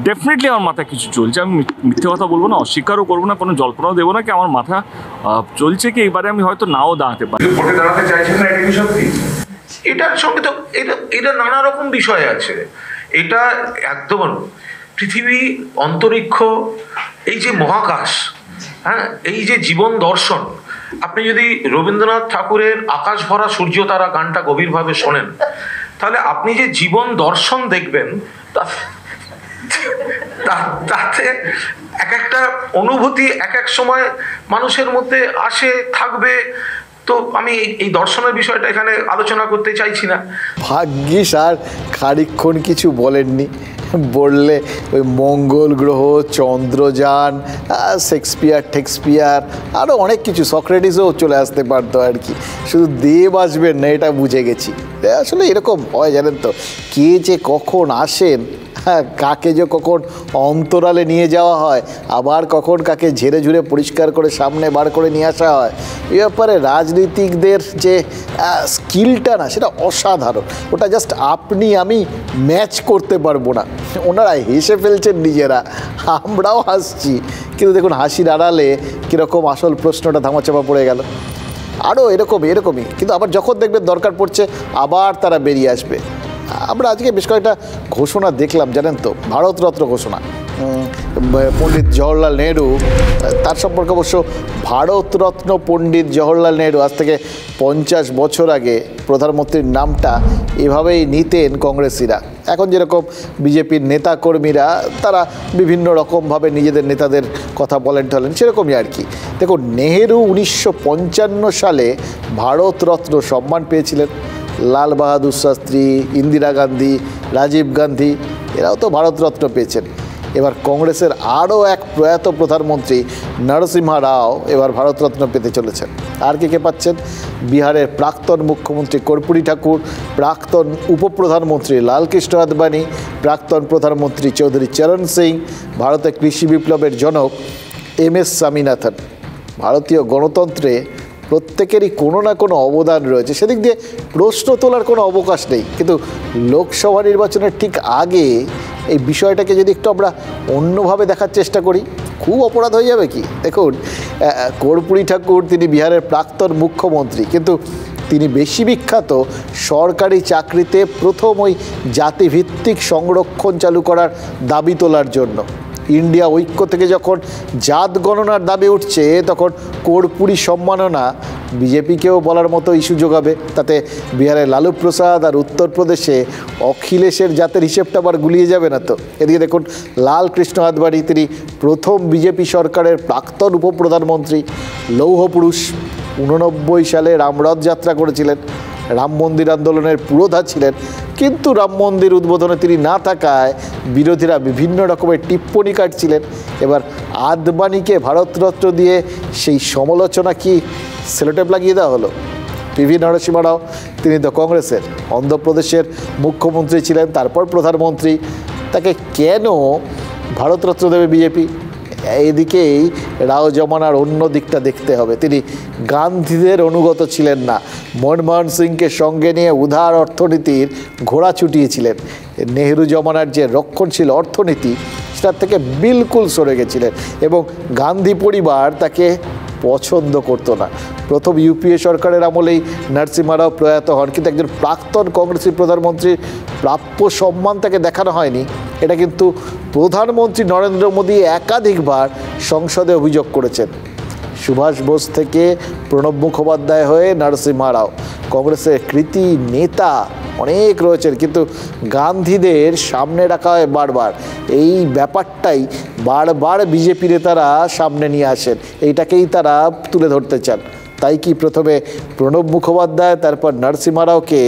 ডেফিনেটলি আমার মাথায় কিছু চলছে, আমি মিথ্যে কথা বলবো না, অস্বীকারও করবো না, কোনো জল্পনাও দেবো না কি আমার মাথা চলছে কি এবারে আমি হয়তো নাও দাঁড়াতে পারি। ভোটে দাঁড়াতে চাইছেন না, এটা কি সত্যি? এটার সঙ্গে তো এটা নানা রকম বিষয় আছে। এটা একদম পৃথিবী, অন্তরিক্ষ, এই যে মহাকাশ, হ্যাঁ, এই যে জীবন দর্শন, আপনি যদি রবীন্দ্রনাথ ঠাকুরের আকাশ ভরা সূর্য তারা গানটা গভীরভাবে শোনেন, তাহলে আপনি যে জীবন দর্শন দেখবেন, তাতে এক একটা অনুভূতি এক এক সময় মানুষের মধ্যে আসে, থাকবে। তো আমি এই দর্শনের বিষয়টা এখানে আলোচনা করতে চাইছি না। ভাগ্যিস আর খানিকক্ষণ কিছু বলেননি, বললে ওই মঙ্গল গ্রহ, চন্দ্রযান, শেক্সপিয়ার, আরও অনেক কিছু, সক্রেটিসও চলে আসতে পারতো আর কি। শুধু দেব আসবেন না এটা বুঝে গেছি। আসলে এরকম হয় জানেন তো, কে যে কখন আসেন কাকে যে কখন অন্তরালে নিয়ে যাওয়া হয়, আবার কখন কাকে ঝেড়ে ঝুড়ে পরিষ্কার করে সামনে বার করে নিয়ে আসা হয়, এ ব্যাপারে রাজনীতিকদের যে স্কিলটা না সেটা অসাধারণ। ওটা জাস্ট আপনি আমি ম্যাচ করতে পারবো না। ওনারা হেসে ফেলছেন নিজেরা, আমরাও হাসছি, কিন্তু দেখুন হাসির আড়ালে কীরকম আসল প্রশ্নটা ধামাচাপা পড়ে গেল। আরও এরকমই কিন্তু আবার যখন দেখবেন দরকার পড়ছে আবার তারা বেরিয়ে আসবে। আমরা আজকে বেশ কয়েকটা ঘোষণা দেখলাম, জানেন তো, ভারতরত্ন ঘোষণা পণ্ডিত জওহরলাল নেহরু, তার সম্পর্কে অবশ্য ভারতরত্ন পণ্ডিত জওহরলাল নেহরু আজ থেকে 50 বছর আগে প্রধানমন্ত্রীর নামটা এভাবেই নিতেন কংগ্রেসিরা। এখন যেরকম বিজেপির নেতাকর্মীরা তারা বিভিন্ন রকমভাবে নিজেদের নেতাদের কথা বলেন টলেন, সেরকমই আর কি। দেখুন, নেহেরু 1955 সালে ভারতরত্ন সম্মান পেয়েছিলেন। লাল বাহাদুর শাস্ত্রী, ইন্দিরা গান্ধী, রাজীব গান্ধী এরাও তো ভারতরত্ন পেয়েছেন। এবার কংগ্রেসের আরও এক প্রয়াত প্রধানমন্ত্রী নরসিমহা রাও এবার ভারতরত্ন পেতে চলেছেন। আর কে পাচ্ছেন? বিহারের প্রাক্তন মুখ্যমন্ত্রী কর্পূরী ঠাকুর, প্রাক্তন উপপ্রধানমন্ত্রী লালকৃষ্ণ আদবানি, প্রাক্তন প্রধানমন্ত্রী চৌধুরী চরণ সিং, ভারতের কৃষি বিপ্লবের জনক MS স্বামীনাথন। ভারতীয় গণতন্ত্রে প্রত্যেকেরই কোনো না কোনো অবদান রয়েছে, সেদিক দিয়ে প্রশ্ন তোলার কোনো অবকাশ নেই। কিন্তু লোকসভা নির্বাচনের ঠিক আগে এই বিষয়টাকে যদি একটু আমরা অন্যভাবে দেখার চেষ্টা করি, খুব অপরাধ হয়ে যাবে কি? দেখুন, কর্পূরী ঠাকুর তিনি বিহারের প্রাক্তন মুখ্যমন্ত্রী, কিন্তু তিনি বেশি বিখ্যাত সরকারি চাকরিতে প্রথম ওই জাতিভিত্তিক সংরক্ষণ চালু করার দাবি তোলার জন্য। ইন্ডিয়া ঐক্য থেকে যখন জাত গণনার দাবি উঠছে, তখন কর্পূরী সম্মাননা বিজেপিকেও বলার মতো ইস্যু যোগাবে। তাতে বিহারে লালু প্রসাদ আর উত্তরপ্রদেশে অখিলেশের জাতের হিসেবটা আবার গুলিয়ে যাবে না তো। এদিকে দেখুন, লালকৃষ্ণ আদবানি তিনি প্রথম বিজেপি সরকারের প্রাক্তন উপপ্রধানমন্ত্রী, লৌহ পুরুষ। 89 সালে রামরথ যাত্রা করেছিলেন, রাম মন্দির আন্দোলনের পুরোধা ছিলেন, কিন্তু রাম মন্দির উদ্বোধনে তিনি না থাকায় বিরোধীরা বিভিন্ন রকমের টিপ্পণী কাটছিলেন। এবার আদবানিকে ভারতরত্ন দিয়ে সেই সমালোচনা কি সেলোটেপ লাগিয়ে দেওয়া হলো? PV নরসিংহ রাও, তিনি তো কংগ্রেসের অন্ধ্রপ্রদেশের মুখ্যমন্ত্রী ছিলেন, তারপর প্রধানমন্ত্রী, তাকে কেন ভারতরত্ন দেবে বিজেপি? এদিকেই রাও জমানার অন্য দিকটা দেখতে হবে। তিনি গান্ধীদের অনুগত ছিলেন না, মনমোহন সিংকে সঙ্গে নিয়ে উদার অর্থনীতির ঘোড়া ছুটিয়েছিলেন। নেহেরু জমানার যে রক্ষণশীল অর্থনীতি সেটার থেকে বিলকুল সরে গেছিলেন, এবং গান্ধী পরিবার তাকে পছন্দ করতো না। প্রথম UPA সরকারের আমলেই নরসিমহা রাও প্রয়াত হন, কিন্তু একজন প্রাক্তন কংগ্রেসী প্রধানমন্ত্রীর প্রাপ্য সম্মান তাকে দেখানো হয়নি। এটা কিন্তু প্রধানমন্ত্রী নরেন্দ্র মোদী একাধিকবার সংসদে অভিযোগ করেছেন। সুভাষ বোস থেকে প্রণব মুখোপাধ্যায় হয়ে নরসিমহা রাও, কংগ্রেসের কৃতি নেতা অনেক রয়েছেন, কিন্তু গান্ধীদের সামনে রাখা হয় বারবার। এই ব্যাপারটাই বারবার বিজেপি নেতারা সামনে নিয়ে আসেন, এইটাকেই তারা তুলে ধরতে চান। তাই কি প্রথমে প্রণব মুখোপাধ্যায়, তারপর নরসিমহা রাওকে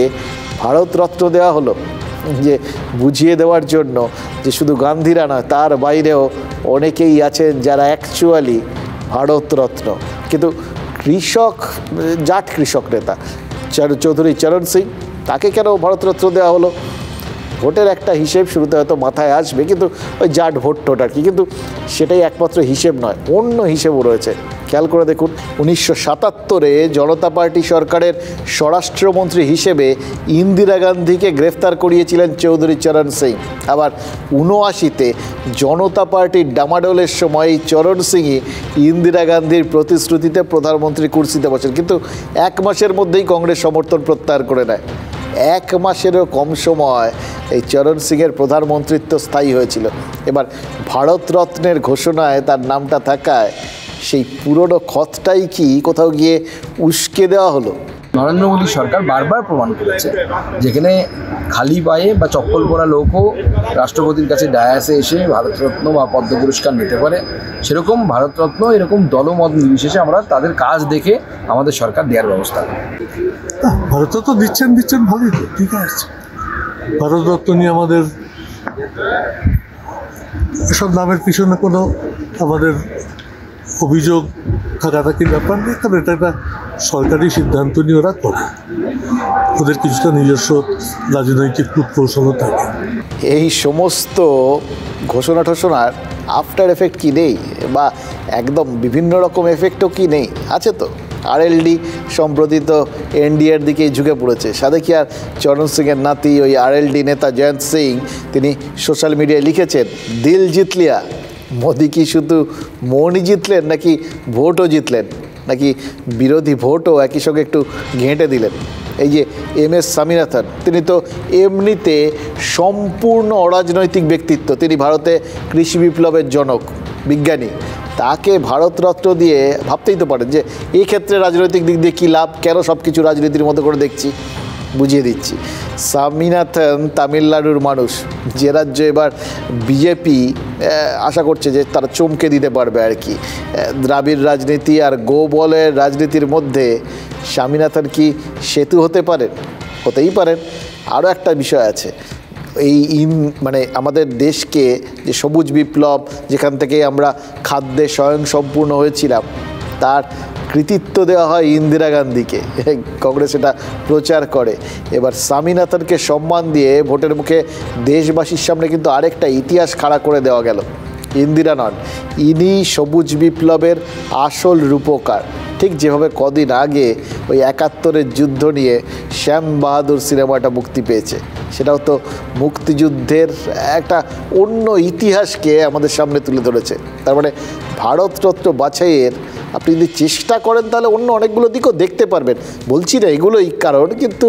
ভারতরত্ন দেওয়া হলো, যে বুঝিয়ে দেওয়ার জন্য যে শুধু গান্ধীরা নয়, তার বাইরেও অনেকেই আছেন যারা অ্যাকচুয়ালি ভারতরত্ন। কিন্তু জাট কৃষক নেতা চৌধুরী চরণ সিং, তাকে কেন ভারতরত্ন দেওয়া হলো? ভোটের একটা হিসেব শুরুতে হয়তো মাথায় আসবে, কিন্তু ওই জাট ভোট টোট আর কি, কিন্তু সেটাই একমাত্র হিসেব নয়, অন্য হিসেবও রয়েছে। খেয়াল করে দেখুন, 1977-এ জনতা পার্টি সরকারের স্বরাষ্ট্রমন্ত্রী হিসেবে ইন্দিরা গান্ধীকে গ্রেফতার করিয়েছিলেন চৌধুরী চরণ সিং। আবার 79-তে জনতা পার্টির ডামাডোলের সময় চরণ সিংই ইন্দিরা গান্ধীর প্রতিশ্রুতিতে প্রধানমন্ত্রী কুর্সিতে বসেন, কিন্তু 1 মাসের মধ্যেই কংগ্রেস সমর্থন প্রত্যাহার করে নেয়। 1 মাসেরও কম সময় এই চরণ সিংয়ের প্রধানমন্ত্রিত্ব স্থায়ী হয়েছিল। এবার ভারতরত্নের ঘোষণায় তার নামটা থাকায় সেই পুরনো ক্ষতটাই কি কোথাও গিয়ে উস্কে দেওয়া হলো? নরেন্দ্র মোদী সরকার বারবার প্রমাণ করেছে, যেখানে খালি পায়ে বা চপ্পল পরা লোকও রাষ্ট্রপতির কাছে ডায়াসে এসে ভারতরত্ন বা পদ্ম পুরস্কার নিতে পারে, সেরকম ভারতরত্ন এরকম দলমত নির্বিশেষে আমরা তাদের কাজ দেখে আমাদের সরকার দেওয়ার ব্যবস্থা। ভারতরত্ন দিচ্ছেন ভালোই তো, ঠিক আছে। ভারতরত্ন নিয়ে আমাদের এসব নামের পিছনে কোনো আমাদের অভিযোগ থাকাথাকির ব্যাপার নেই, কারণ এটা একটা সরকারি সিদ্ধান্ত নিয়ে ওরা করে, ওদের কিছুটা নিজস্ব রাজনৈতিক কূটকৌশলও থাকে। এই সমস্ত ঘোষণা টোষণার আফটার এফেক্ট কি নেই, বা একদম বিভিন্ন রকম এফেক্টও কি নেই? আছে তো। আরএলডি সম্প্রতি তো এনডিএর দিকেই ঝুঁকে পড়েছে। সাথে কি আর চরণ সিংয়ের নাতি ওই আরএলডি নেতা জয়ন্ত সিং তিনি সোশ্যাল মিডিয়ায় লিখেছেন, দিল জিত লিয়া। মোদি কি শুধু মনই জিতলেন, নাকি ভোটও জিতলেন, নাকি বিরোধী ভোটও একই সঙ্গে একটু ঘেঁটে দিলেন? এই যে MS স্বামীনাথন, তিনি তো এমনিতে সম্পূর্ণ অরাজনৈতিক ব্যক্তিত্ব। তিনি ভারতে কৃষি বিপ্লবের জনক, বিজ্ঞানী। তাকে ভারতরত্ন দিয়ে ভাবতেই তো পারেন যে এই ক্ষেত্রে রাজনৈতিক দিক দিয়ে কী লাভ, কেন সব কিছু রাজনীতির মতো করে দেখছি। বুঝিয়ে দিচ্ছি। স্বামীনাথন তামিলনাড়ুর মানুষ, যে রাজ্য এবার বিজেপি আশা করছে যে তারা চমকে দিতে পারবে আর কি। দ্রাবিড় রাজনীতি আর গোবলের রাজনীতির মধ্যে স্বামীনাথন কি সেতু হতে পারেন? হতেই পারেন। আরও একটা বিষয় আছে, এই মানে আমাদের দেশকে যে সবুজ বিপ্লব, যেখান থেকে আমরা খাদ্যে স্বয়ংসম্পূর্ণ হয়েছিলাম, তার কৃতিত্ব দেওয়া হয় ইন্দিরা গান্ধীকে। কংগ্রেস এটা প্রচার করে। এবার স্বামীনাথনকে সম্মান দিয়ে ভোটের মুখে দেশবাসীর সামনে কিন্তু আরেকটা ইতিহাস খাড়া করে দেওয়া গেল। ইন্দিরা নন, ইনি সবুজ বিপ্লবের আসল রূপকার। ঠিক যেভাবে কদিন আগে ওই ৭১-এর যুদ্ধ নিয়ে শ্যাম বাহাদুর সিনেমাটা মুক্তি পেয়েছে, সেটাও তো মুক্তিযুদ্ধের একটা অন্য ইতিহাসকে আমাদের সামনে তুলে ধরেছে। তার মানে ভারতরত্ন বাছাইয়ের আপনি যদি চেষ্টা করেন তাহলে অন্য অনেকগুলো দিকও দেখতে পারবেন। বলছি না এগুলোই কারণ, কিন্তু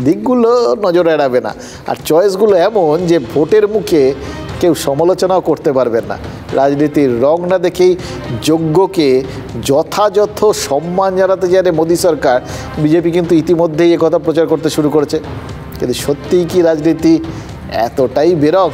দিকগুলো নজর এড়াবে না। আর চয়েসগুলো এমন যে ভোটের মুখে কেউ সমালোচনাও করতে পারবেন না। রাজনীতির রং না দেখেই যোগ্যকে যথাযথ সম্মান জানাতে জানে মোদী সরকার। বিজেপি কিন্তু ইতিমধ্যেই কথা প্রচার করতে শুরু করেছে। কিন্তু সত্যিই কি রাজনীতি এতটাই বেরঙ?